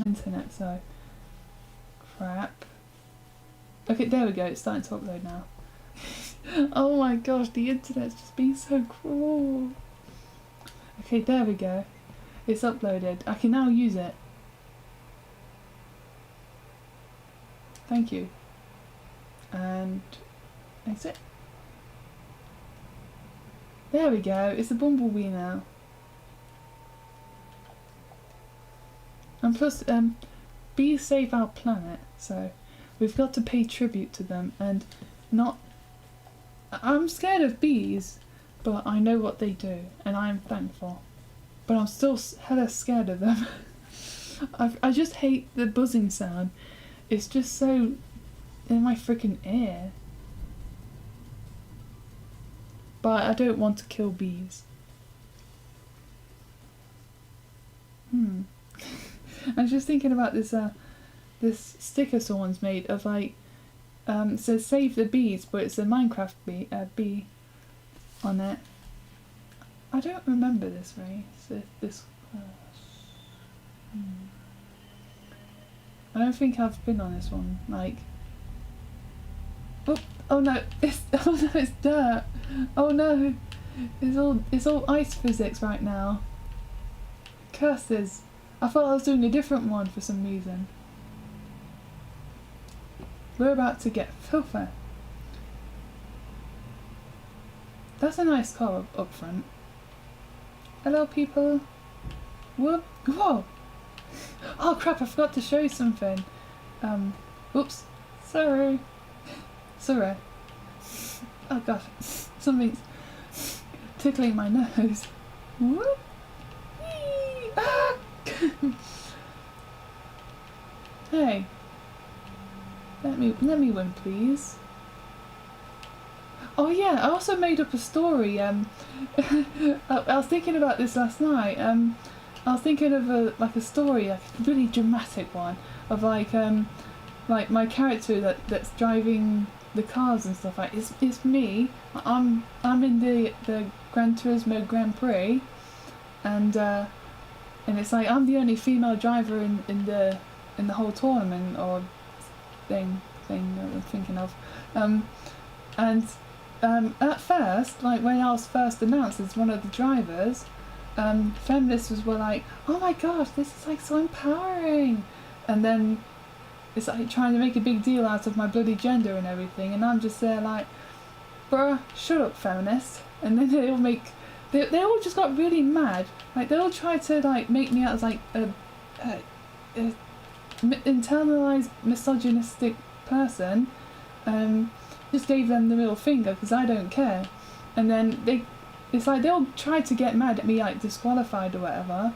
A: Internet, so crap. Okay, there we go. It's starting to upload now. Oh my gosh, the internet's just been so cruel. Okay, there we go. It's uploaded. I can now use it. Thank you. And exit. There we go. It's a bumblebee now. And plus, bees save our planet, so we've got to pay tribute to them and not. I'm scared of bees, but I know what they do, and I am thankful. But I'm still hella scared of them. I just hate the buzzing sound. It's just so in my freaking ear. But I don't want to kill bees. I was just thinking about this this sticker someone's made of like it says save the bees, but it's a Minecraft bee on it. I don't remember this race. This I don't think I've been on this one. Like, oh no, it's dirt. Oh no, it's all ice physics right now. Curses! I thought I was doing a different one for some reason. We're about to get filthy. That's a nice car up front. Hello, people. Whoop! Whoa! Oh crap! I forgot to show you something. Oops. Sorry. Sorry. Oh gosh, something's tickling my nose. Whoop! Whee! Ah! Hey. Let me win, please. Oh yeah, I also made up a story. I was thinking about this last night. I was thinking of a story, like a really dramatic one, of like my character that's driving the cars and stuff. Like it's me. I'm in the Gran Turismo Grand Prix, and it's like I'm the only female driver in the whole tournament or thing that I'm thinking of, and at first, like when I was first announced as one of the drivers, feminists were like, oh my gosh, this is like so empowering, and then it's like trying to make a big deal out of my bloody gender and everything, and I'm just there like, bruh, shut up, feminists. And then they all just got really mad. Like they all tried to like make me out as like a internalized misogynistic person. Just gave them the middle finger because I don't care. And then it's like they all tried to get mad at me, like disqualified or whatever,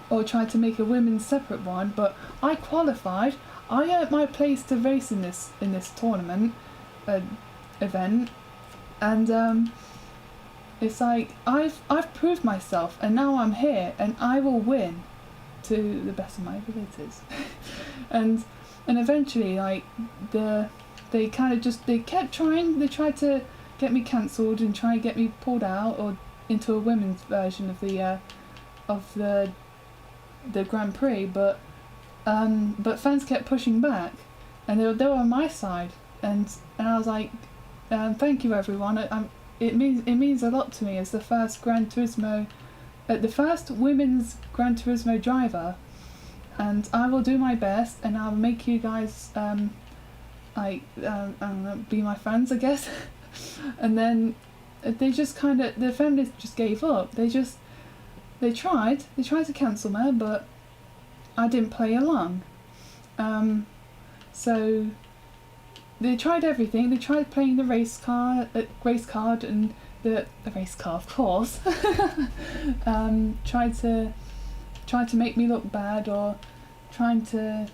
A: or tried to make a women's separate one. But I qualified. I earned my place to race in this tournament event, and it's like I've proved myself, and now I'm here, and I will win to the best of my abilities. and eventually, like they kept trying. They tried to get me cancelled and try and get me pulled out or into a women's version of the Grand Prix, but fans kept pushing back, and they were on my side, and I was like, thank you everyone. It means a lot to me as the first the first women's Gran Turismo driver, and I will do my best, and I'll make you guys I don't know, be my fans, I guess. And then they just the feminists just gave up. They tried to cancel me, but I didn't play along. So they tried everything. They tried playing the race card and the race car, of course. Tried to make me look bad, or trying to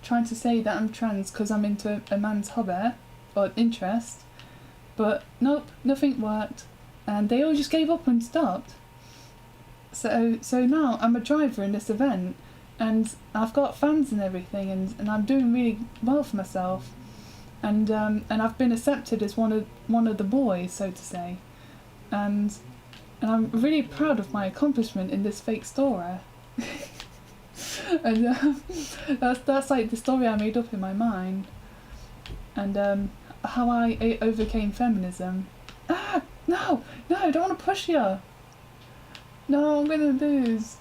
A: say that I'm trans because I'm into a man's hobby or interest. But nope, nothing worked, and they all just gave up and stopped. So now I'm a driver in this event, and I've got fans and everything, and I'm doing really well for myself, and I've been accepted as one of the boys, so to say, and I'm really proud of my accomplishment in this fake story. And that's like the story I made up in my mind, and how I overcame feminism. No, I don't want to push you. No, I'm gonna lose.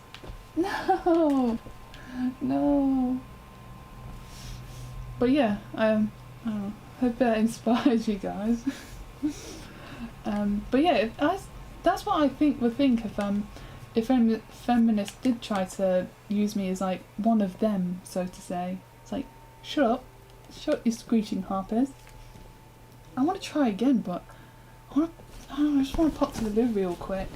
A: No. But yeah, I hope that inspires you guys. But yeah, that's what I would think if feminists did try to use me as like one of them, so to say. It's like, shut up, Shut your screeching harpers. I want to try again, but I don't know, I just want to pop to the loo real quick.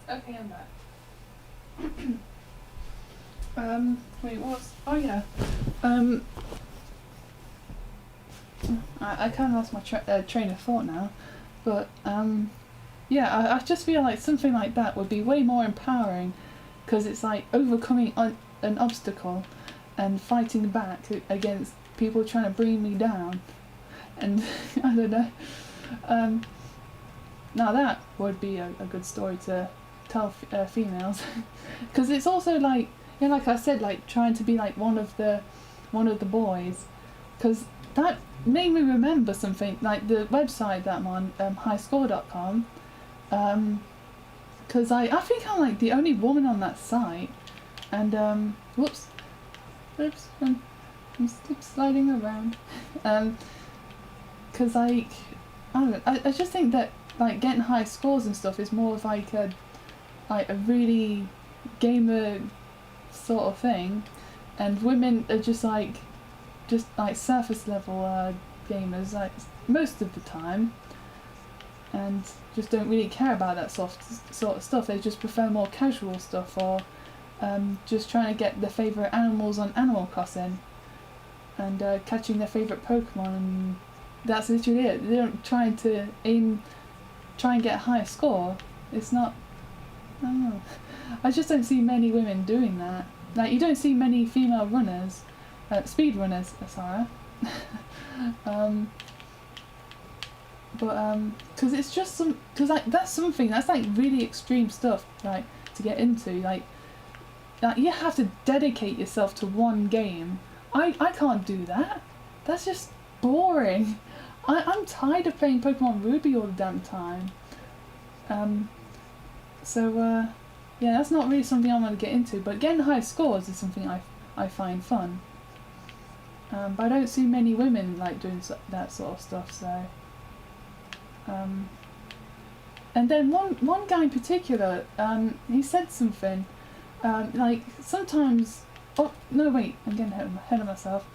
A: Okay, I'm back. Wait, what's... Oh, yeah. I kind of lost my train of thought now. But, yeah, I just feel like something like that would be way more empowering, because it's like overcoming an obstacle and fighting back against people trying to bring me down. And, I don't know. Now that would be a good story to tell females, because it's also like, you know, like I said, like trying to be like one of the boys, because that made me remember something, like the website that I'm on, highscore.com, because I think I'm like the only woman on that site, and whoops, I'm slip sliding around, because like, I don't know, I just think that like getting high scores and stuff is more of like a really gamer sort of thing, and women are just like surface level gamers like most of the time, and just don't really care about that sort of stuff. They just prefer more casual stuff, or just trying to get their favourite animals on Animal Crossing, and catching their favourite Pokemon, and that's literally it. They don't try and get a higher score. It's not, I don't know. I just don't see many women doing that. Like, you don't see many female runners, speed runners, sorry. Because it's just because like that's something that's like really extreme stuff, like to get into. Like you have to dedicate yourself to one game. I can't do that. That's just boring. I'm tired of playing Pokemon Ruby all the damn time. Yeah, that's not really something I want to get into, but getting high scores is something I find fun. But I don't see many women like doing that sort of stuff, so... and then one guy in particular, he said something, like, sometimes... Oh, no, wait, I'm getting ahead of myself.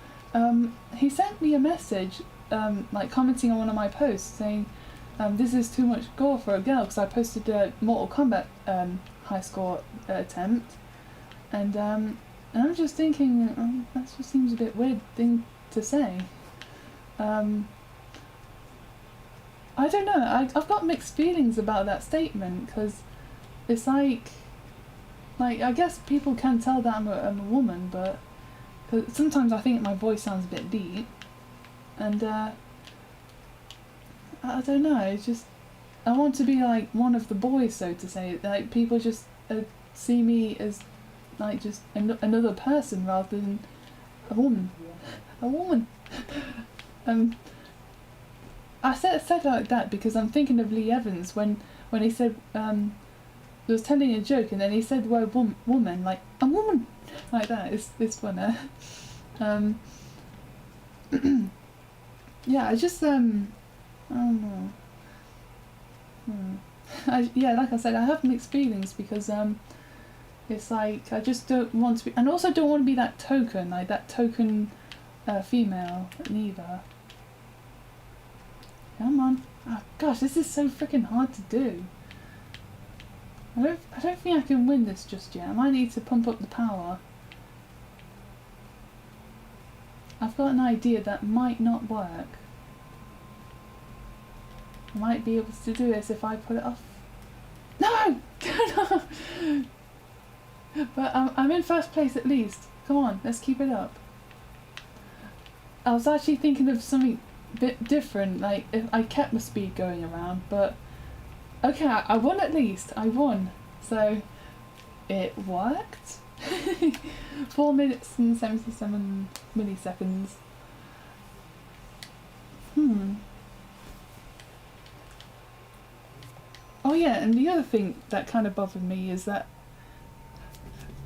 A: He sent me a message, like, commenting on one of my posts, saying, this is too much gore for a girl, because I posted a Mortal Kombat high score attempt, and I'm just thinking, that just seems a bit weird thing to say. I don't know, I've got mixed feelings about that statement, because it's like I guess people can tell that I'm a woman, but cause sometimes I think my voice sounds a bit deep, and I don't know, it's just, I want to be like one of the boys, so to say. Like, people just see me as like just another person rather than a woman. A woman. I said like that because I'm thinking of Lee Evans when he said he was telling a joke, and then he said the word woman, like, a woman. like that. It's funner. Yeah, I just I don't know. Yeah, like I said, I have mixed feelings because it's like I just don't want to be, and also don't want to be that token, like that token female neither. Come on. Oh gosh, this is so freaking hard to do. I don't think I can win this just yet. I might need to pump up the power. I've got an idea that might not work. I might be able to do this if I put it off. No! No! But I'm in first place at least. Come on, let's keep it up. I was actually thinking of something a bit different, like if I kept my speed going around, but okay, I won at least. I won. So it worked. 4 minutes and 77 milliseconds. Oh yeah, and the other thing that kind of bothered me is that...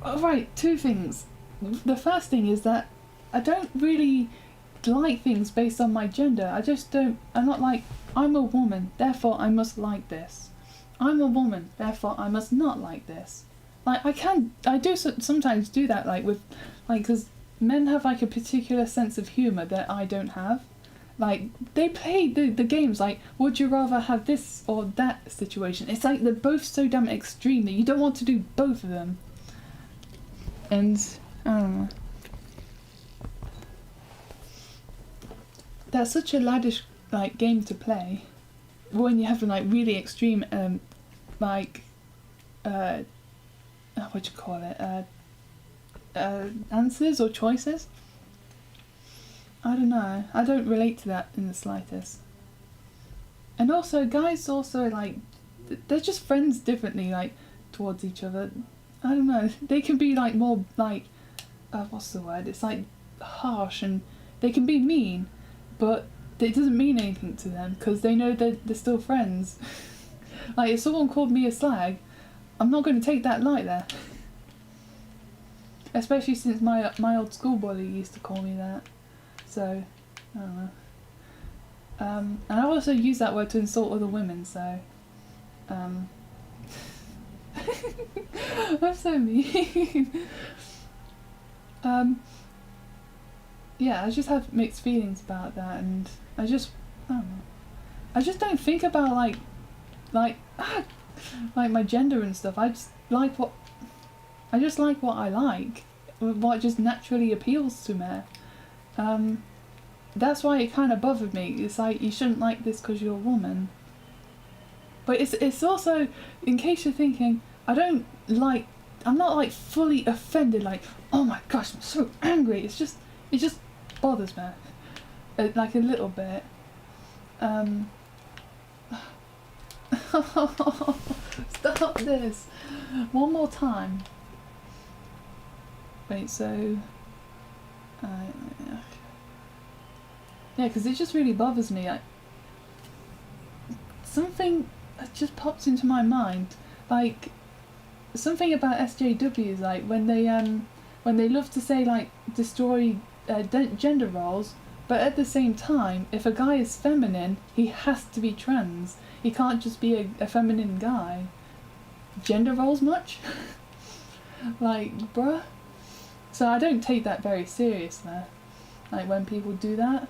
A: Oh, right, two things. The first thing is that I don't really like things based on my gender. I just don't... I'm not like, I'm a woman, therefore I must like this. I'm a woman, therefore I must not like this. Like, I do sometimes do that, like, with... Like, because men have, like, a particular sense of humour that I don't have. Like, they play the games like, would you rather have this or that situation? It's like they're both so damn extreme that you don't want to do both of them. And, I don't know. That's such a laddish, like, game to play. When you have, like, really extreme, like, what do you call it? Answers or choices? I don't know. I don't relate to that in the slightest. And also, guys also, like, they're just friends differently, like, towards each other. I don't know. They can be, like, more, like, what's the word? It's, like, harsh, and they can be mean, but it doesn't mean anything to them, because they know that they're still friends. Like, if someone called me a slag, I'm not going to take that like that. Especially since my old school bully used to call me that. So, I don't know. And I also use that word to insult other women, so... I'm so mean. Yeah, I just have mixed feelings about that, and I don't know. I just don't think about, like my gender and stuff. I just like what I like. What just naturally appeals to me. That's why it kind of bothered me. It's like, you shouldn't like this because you're a woman. But it's also, in case you're thinking, I'm not like fully offended, like, oh my gosh, I'm so angry. It just bothers me. Like a little bit. Stop this. One more time. Wait, so... yeah, because it just really bothers me. Something just pops into my mind, like something about SJWs, like when they love to say, like, destroy gender roles, but at the same time, if a guy is feminine, he has to be trans. He can't just be a feminine guy. Gender roles much? Like, bruh. So I don't take that very seriously, like when people do that,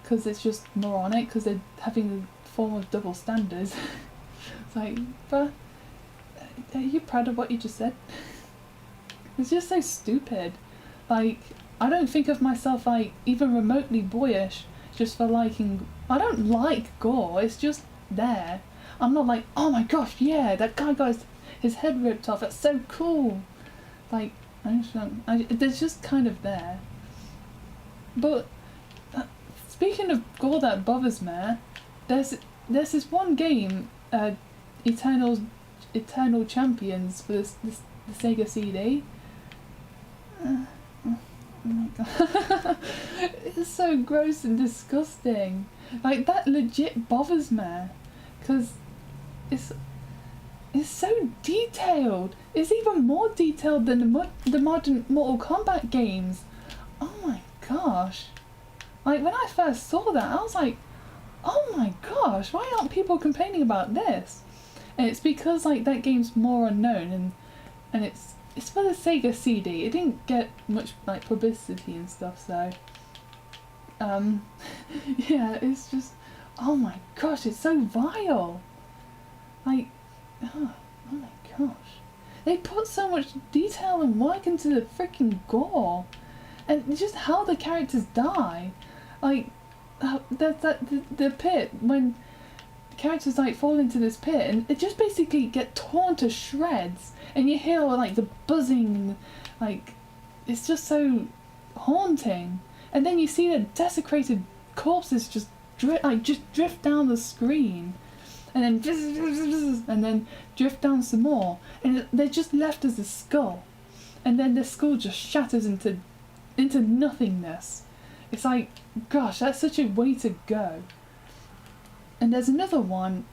A: because it's just moronic, because they're having a form of double standards. It's like, bruh, are you proud of what you just said? It's just so stupid. Like, I don't think of myself, like, even remotely boyish just for liking... I don't like gore, it's just there. I'm not like, oh my gosh, yeah, that guy got his head ripped off, that's so cool. Like, it's just kind of there. But speaking of gore that bothers me, there's this one game, Eternal Champions for the Sega CD. Oh my god. It's so gross and disgusting. Like, that legit bothers me, because it's... It's so detailed. It's even more detailed than the modern Mortal Kombat games. Oh my gosh. Like, when I first saw that, I was like, oh my gosh, why aren't people complaining about this? And it's because, like, that game's more unknown, and it's for the Sega CD. It didn't get much, like, publicity and stuff, so yeah, it's just, oh my gosh, it's so vile. Like, oh my gosh. They put so much detail and work into the freaking gore. And just how the characters die. Like, the pit, when characters, like, fall into this pit, and it just basically get torn to shreds. And you hear, like, the buzzing, and, like, it's just so haunting. And then you see the desecrated corpses just drift down the screen. And then drift down some more, and they're just left as a skull, and then the skull just shatters into nothingness. It's like, gosh, that's such a way to go. And there's another one.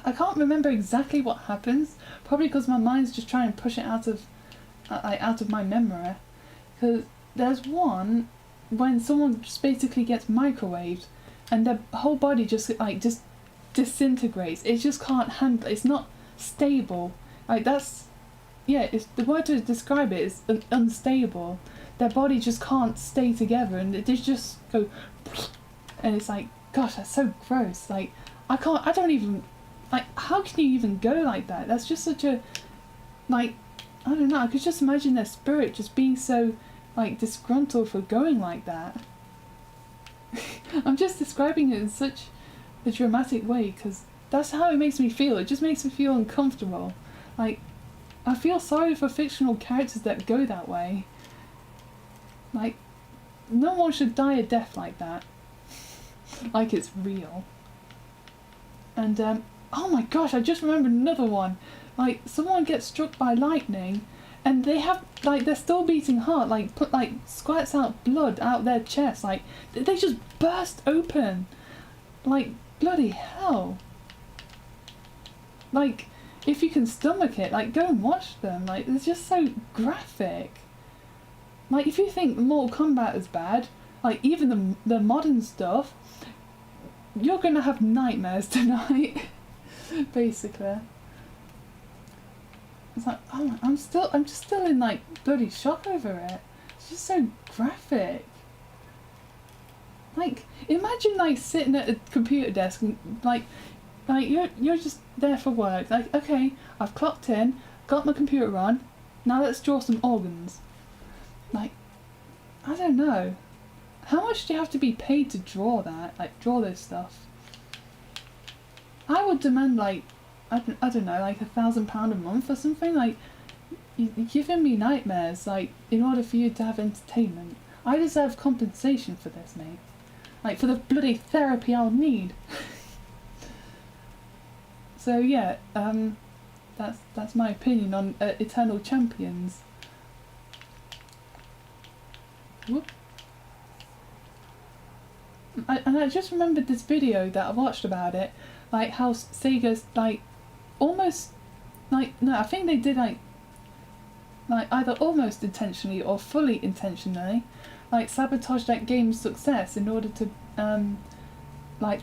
A: I can't remember exactly what happens, probably because my mind's just trying to push it out of my memory. Because there's one when someone just basically gets microwaved, and their whole body just disintegrates. It just can't handle it. It's not stable. Like, that's, yeah, it's the word to describe it is unstable. Their body just can't stay together, and they just go, and it's like, gosh, that's so gross. Like, I don't even, like, how can you even go like that? That's just such a, like, I don't know, I could just imagine their spirit just being so, like, disgruntled for going like that. I'm just describing it in such a dramatic way, because that's how it makes me feel. It just makes me feel uncomfortable. Like, I feel sorry for fictional characters that go that way. Like, no one should die a death like that. Like it's real. And, oh my gosh, I just remembered another one. Like, someone gets struck by lightning, and they have, like, they're still beating heart, like, squirts out blood out their chest, like, they just burst open. Like, bloody hell. Like, if you can stomach it, like, go and watch them. Like, it's just so graphic. Like, if you think Mortal Kombat is bad, like, even the modern stuff, you're gonna have nightmares tonight. Basically. It's like, oh, I'm just still in, like, bloody shock over it. It's just so graphic. Like, imagine, like, sitting at a computer desk and, like you're just there for work. Like, okay, I've clocked in, got my computer on, now let's draw some organs. Like, I don't know. How much do you have to be paid to draw that? Like, draw this stuff? I would demand, like, I don't know, like £1,000 a month or something. Like, you're giving me nightmares, like, in order for you to have entertainment. I deserve compensation for this, mate. Like, for the bloody therapy I'll need. So yeah, that's my opinion on Eternal Champions. Whoop. I just remembered this video that I watched about it, like how Sega's, like, almost, like, no, I think they did, like either almost intentionally or fully intentionally, like, sabotage that game's success in order to like,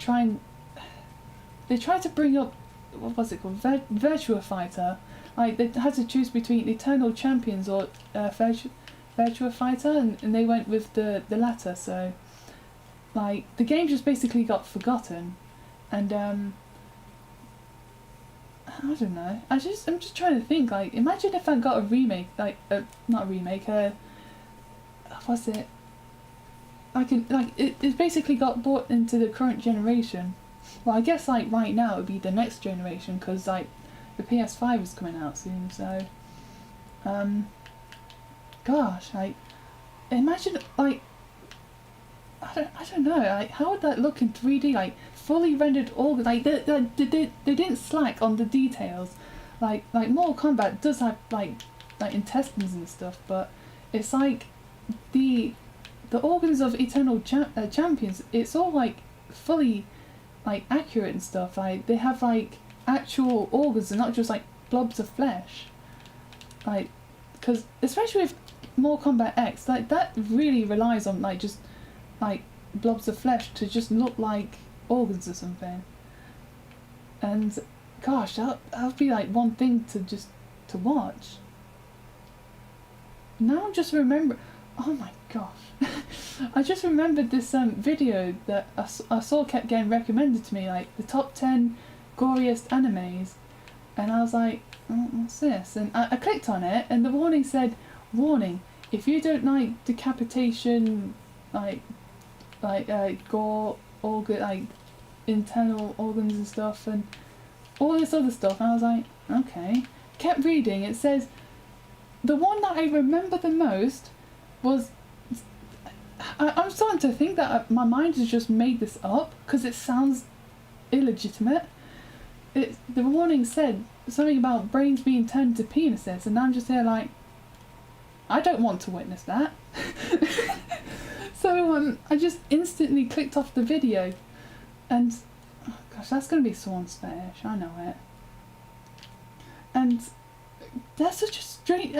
A: they tried to bring up, what was it called, Virtua Fighter. Like, they had to choose between Eternal Champions or Virtua Fighter, and they went with the latter. So, like, the game just basically got forgotten, and I don't know. I'm just trying to think. Like, imagine if I got a remake, like, not a remake. What's it? It basically got brought into the current generation. Well, I guess, like, right now it would be the next generation, because, like, the PS5 is coming out soon. So, gosh, like, imagine, like, I don't know, like, how would that look in 3D, like, fully rendered organs, like, they didn't slack on the details, like Mortal Kombat does have, like intestines and stuff, but it's like, the organs of Eternal Champions, it's all, like, fully, like, accurate and stuff, like, they have, like, actual organs and not just like blobs of flesh. Like, because especially with Mortal Kombat X, like that really relies on like just like blobs of flesh to just look like organs or something. And gosh, that would be like one thing to watch. Now I'm just remembering. Oh my gosh. I just remembered this video that I saw kept getting recommended to me, like the top 10 goriest animes, and I was like, oh, what's this? And I clicked on it, and the warning said, warning, if you don't like decapitation, like gore, organ, like internal organs and stuff, and all this other stuff, and I was like, okay. Kept reading, it says, the one that I remember the most was, I'm starting to think that my mind has just made this up because it sounds illegitimate. The warning said something about brains being turned to penises, and I'm just here like, I don't want to witness that. So I just instantly clicked off the video, and oh gosh, that's gonna be Swan's fetish, I know it. And that's such a strange.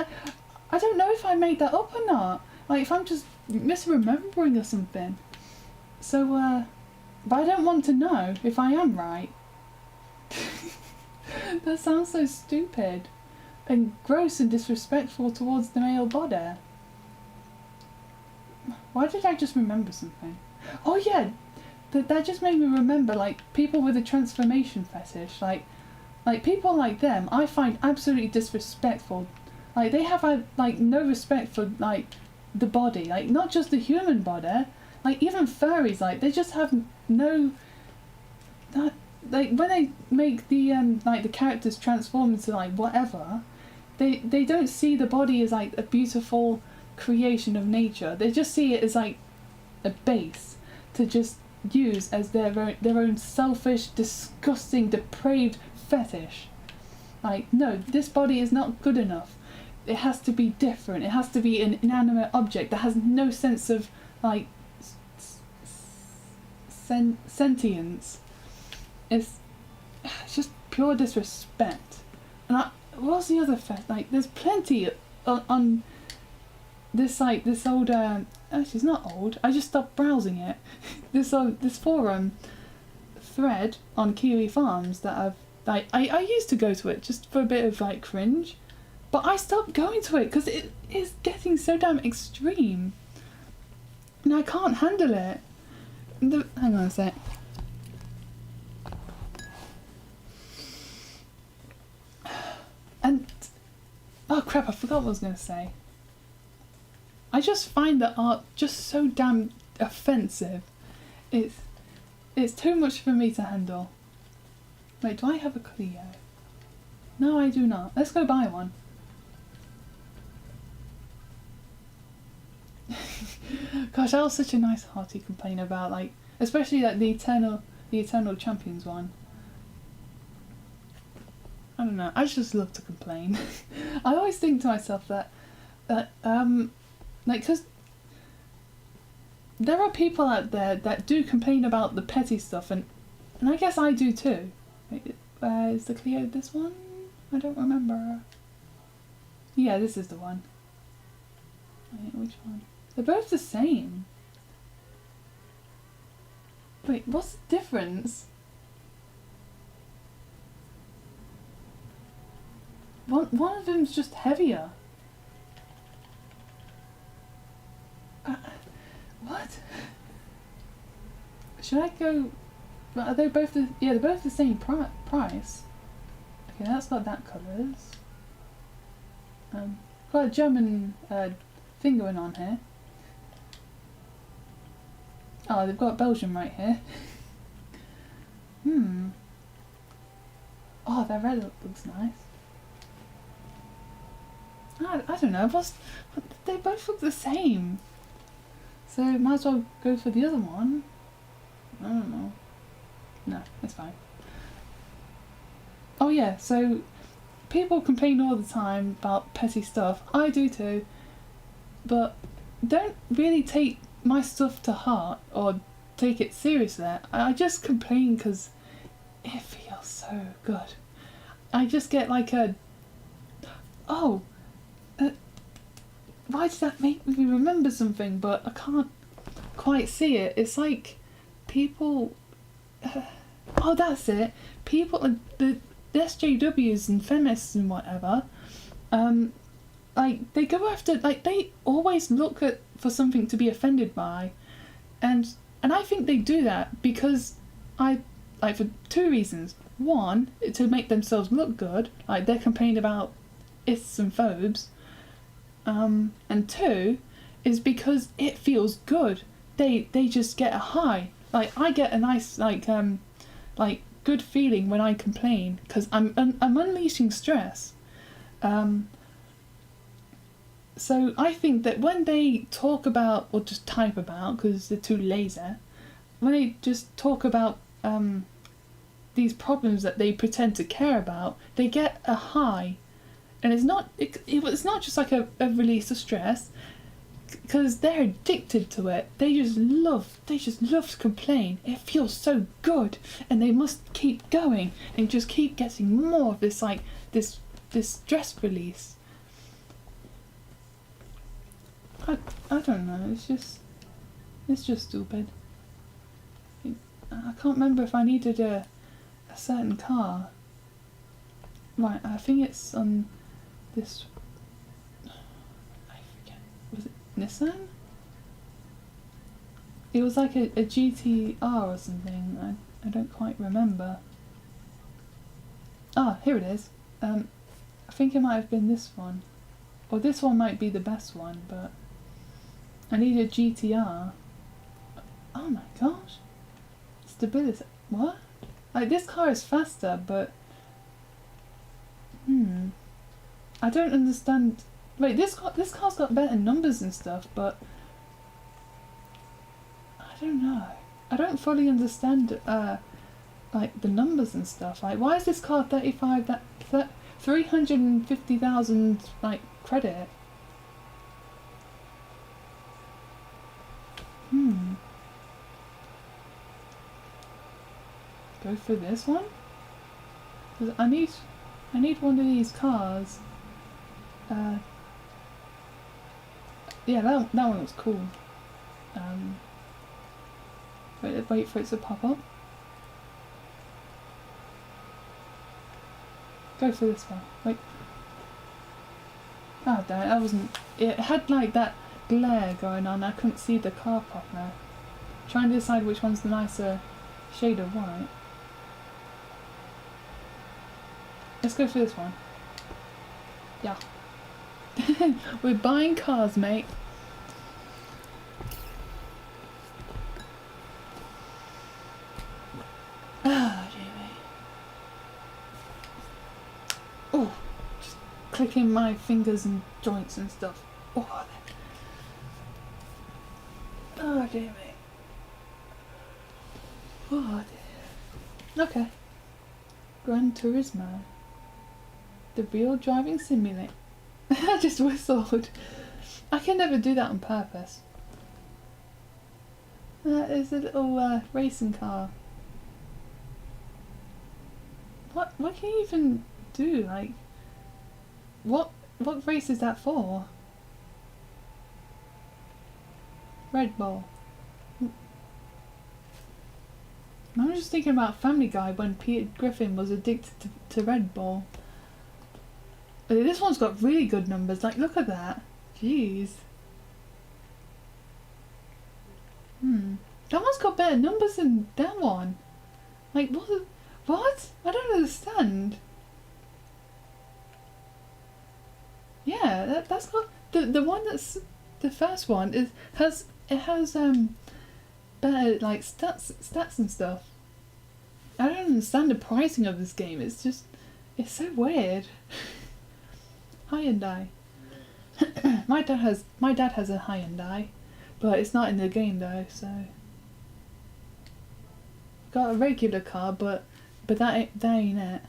A: I don't know if I made that up or not. Like, if I'm just misremembering or something. So, but I don't want to know if I am right. That sounds so stupid and gross and disrespectful towards the male body. Why did I just remember something? Oh yeah, that just made me remember, like, people with a transformation fetish, like people like them, I find absolutely disrespectful. Like, they have like no respect for like the body, like not just the human body, like even furries, like they just have no. That, like when they make the like the characters transform into like whatever, they don't see the body as like a beautiful creation of nature. They just see it as like a base to just use as their own selfish, disgusting, depraved fetish. Like, no, this body is not good enough. It has to be different. It has to be an inanimate object that has no sense of like sentience. It's just pure disrespect. And what's the other like, there's plenty on this site, this old actually it's not old, I just stopped browsing it. this forum thread on Kiwi Farms that I used to go to it just for a bit of like cringe, but I stopped going to it because it is getting so damn extreme and I can't handle it. Hang on a sec. And oh crap, I forgot what I was going to say. I just find the art just so damn offensive. It's too much for me to handle. Wait, do I have a Clio? No, I do not. Let's go buy one. Gosh, that was such a nice hearty complaint about, like, especially like the Eternal Champions one. I don't know. I just love to complain. I always think to myself that like, because there are people out there that do complain about the petty stuff, and I guess I do too. Wait, is the Clio this one? I don't remember. Yeah, this is the one. Wait, which one? They're both the same. Wait, what's the difference? One of them's just heavier. What? Should I go? Are they both the? Yeah, they're both the same price. Okay, that's got that colours. Got a German thing going on here. Oh, they've got Belgium right here. Oh, that red looks nice. I don't know. They both look the same. So might as well go for the other one. I don't know. No, it's fine. Oh yeah, so people complain all the time about petty stuff. I do too. But don't really take my stuff to heart or take it seriously. I just complain because it feels so good. I just get like a, oh, why did that make me remember something? But I can't quite see it. It's like people. Oh, that's it. People, the SJWs and feminists and whatever. Like they go after, like they always look at for something to be offended by, and I think they do that because for two reasons. One, to make themselves look good, like they're complaining about ists and phobes. And two, is because it feels good. They just get a high. Like I get a nice like good feeling when I complain because I'm unleashing stress. So I think that when they talk about, or just type about, because they're too lazy, when they just talk about these problems that they pretend to care about, they get a high, and it's not just like a release of stress, because they're addicted to it. They just love to complain. It feels so good, and they must keep going and just keep getting more of this this stress release. I don't know, it's just stupid. I can't remember if I needed a certain car. Right, I think it's on this, I forget, was it Nissan? It was like a GTR or something, I don't quite remember. Ah, here it is. I think it might have been this one. Or this one might be the best one, but I need a GTR. Oh my gosh. Stability. What? Like, this car is faster, but... I don't understand... Wait, this car's got better numbers and stuff, but... I don't know. I don't fully understand, like, the numbers and stuff. Like, why is this car 350,000, like, credit? Go for this one? 'Cause I need one of these cars. Yeah, that one looks cool. Wait for it to pop up. Go for this one. Wait. Oh damn it, that wasn't... It had like that glare going on. I couldn't see the car properly. Trying to decide which one's the nicer shade of white. Let's go for this one. Yeah. We're buying cars, mate. Ah, Jamie. Oh, just clicking my fingers and joints and stuff. Oh, Jamie. Oh, dear. Okay. Gran Turismo. The real driving simulator. I just whistled. I can never do that on purpose. That is a little racing car. What can you even do? Like, what race is that for? Red Bull. I'm just thinking about Family Guy when Peter Griffin was addicted to Red Bull. This one's got really good numbers. Like, look at that. Jeez. That one's got better numbers than that one. Like, what? I don't understand. Yeah, that's got the one that's the first one has better like stats and stuff. I don't understand the pricing of this game. It's so weird. Hyundai. my dad has a Hyundai, but it's not in the game though. So got a regular car, but that ain't it.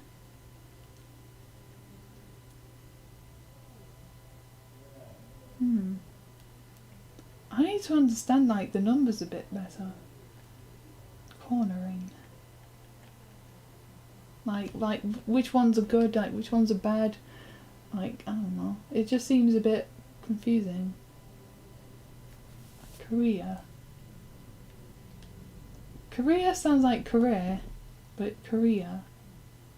A: I need to understand like the numbers a bit better. Cornering. Like which ones are good, like which ones are bad. Like, I don't know. It just seems a bit confusing. Korea. Korea sounds like Korea, but Korea.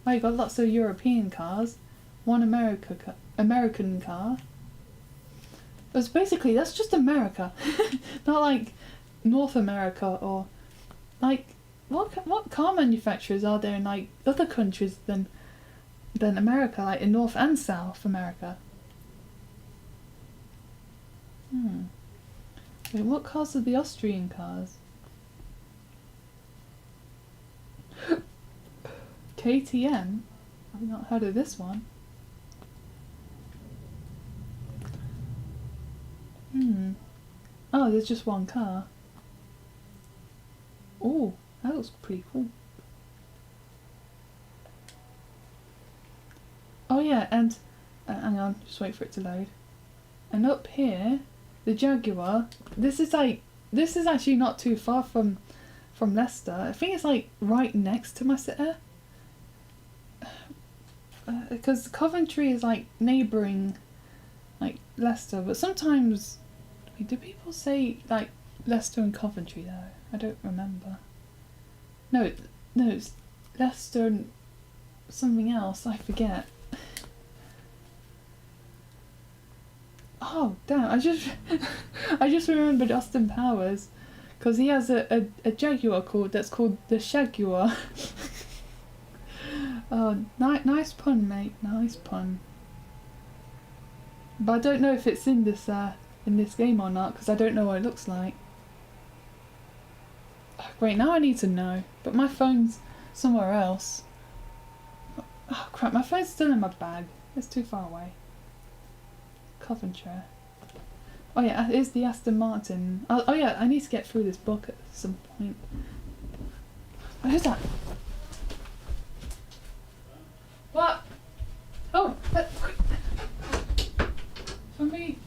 A: Oh, you got lots of European cars. One American car. But basically, that's just America. Not like North America or... Like, what car manufacturers are there in like other countries than America, like in North and South America? Wait, what cars are the Austrian cars? KTM? I've not heard of this one. Oh, there's just one car. Oh, that looks pretty cool. Oh yeah, and hang on, just wait for it to load. And up here, the Jaguar. This is actually not too far from Leicester. I think it's like right next to my city. Because Coventry is like neighbouring, like Leicester. But sometimes, do people say like Leicester and Coventry though? I don't remember. No, it's Leicester and something else. I forget. Oh damn! I just remembered Austin Powers, because he has a Jaguar that's called the Shaguar. Oh, nice pun, mate. Nice pun. But I don't know if it's in this game or not, because I don't know what it looks like. Oh, great, now I need to know. But my phone's somewhere else. Oh crap! My phone's still in my bag. It's too far away. Coventry. Oh yeah, it is the Aston Martin. Oh yeah, I need to get through this book at some point. Who's that? What? Oh, for me.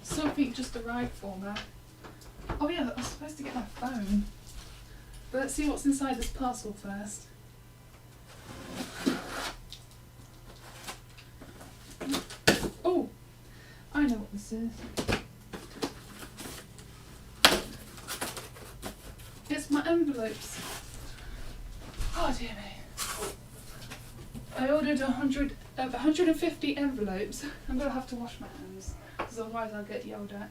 A: Something just arrived for me. Oh yeah, I was supposed to get my phone. But let's see what's inside this parcel first. Oh, I know what this is. It's my envelopes. Oh dear me. I ordered 150 envelopes. I'm gonna have to wash my hands, because otherwise I'll get yelled at.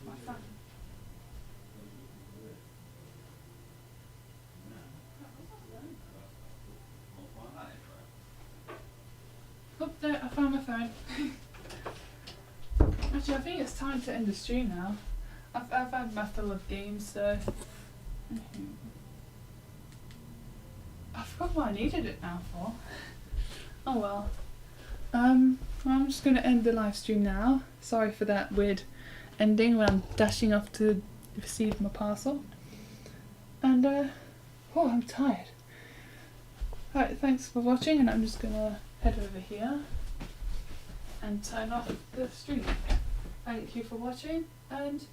A: My phone. Oh, there, I found my phone. Actually, I think it's time to end the stream now. I've had my fill of games, so... I forgot what I needed it now for. Oh well. I'm just going to end the live stream now. Sorry for that weird ending when I'm dashing off to receive my parcel. And, oh, I'm tired. Alright, thanks for watching, and I'm just going to head over here and turn off the stream. Thank you for watching, and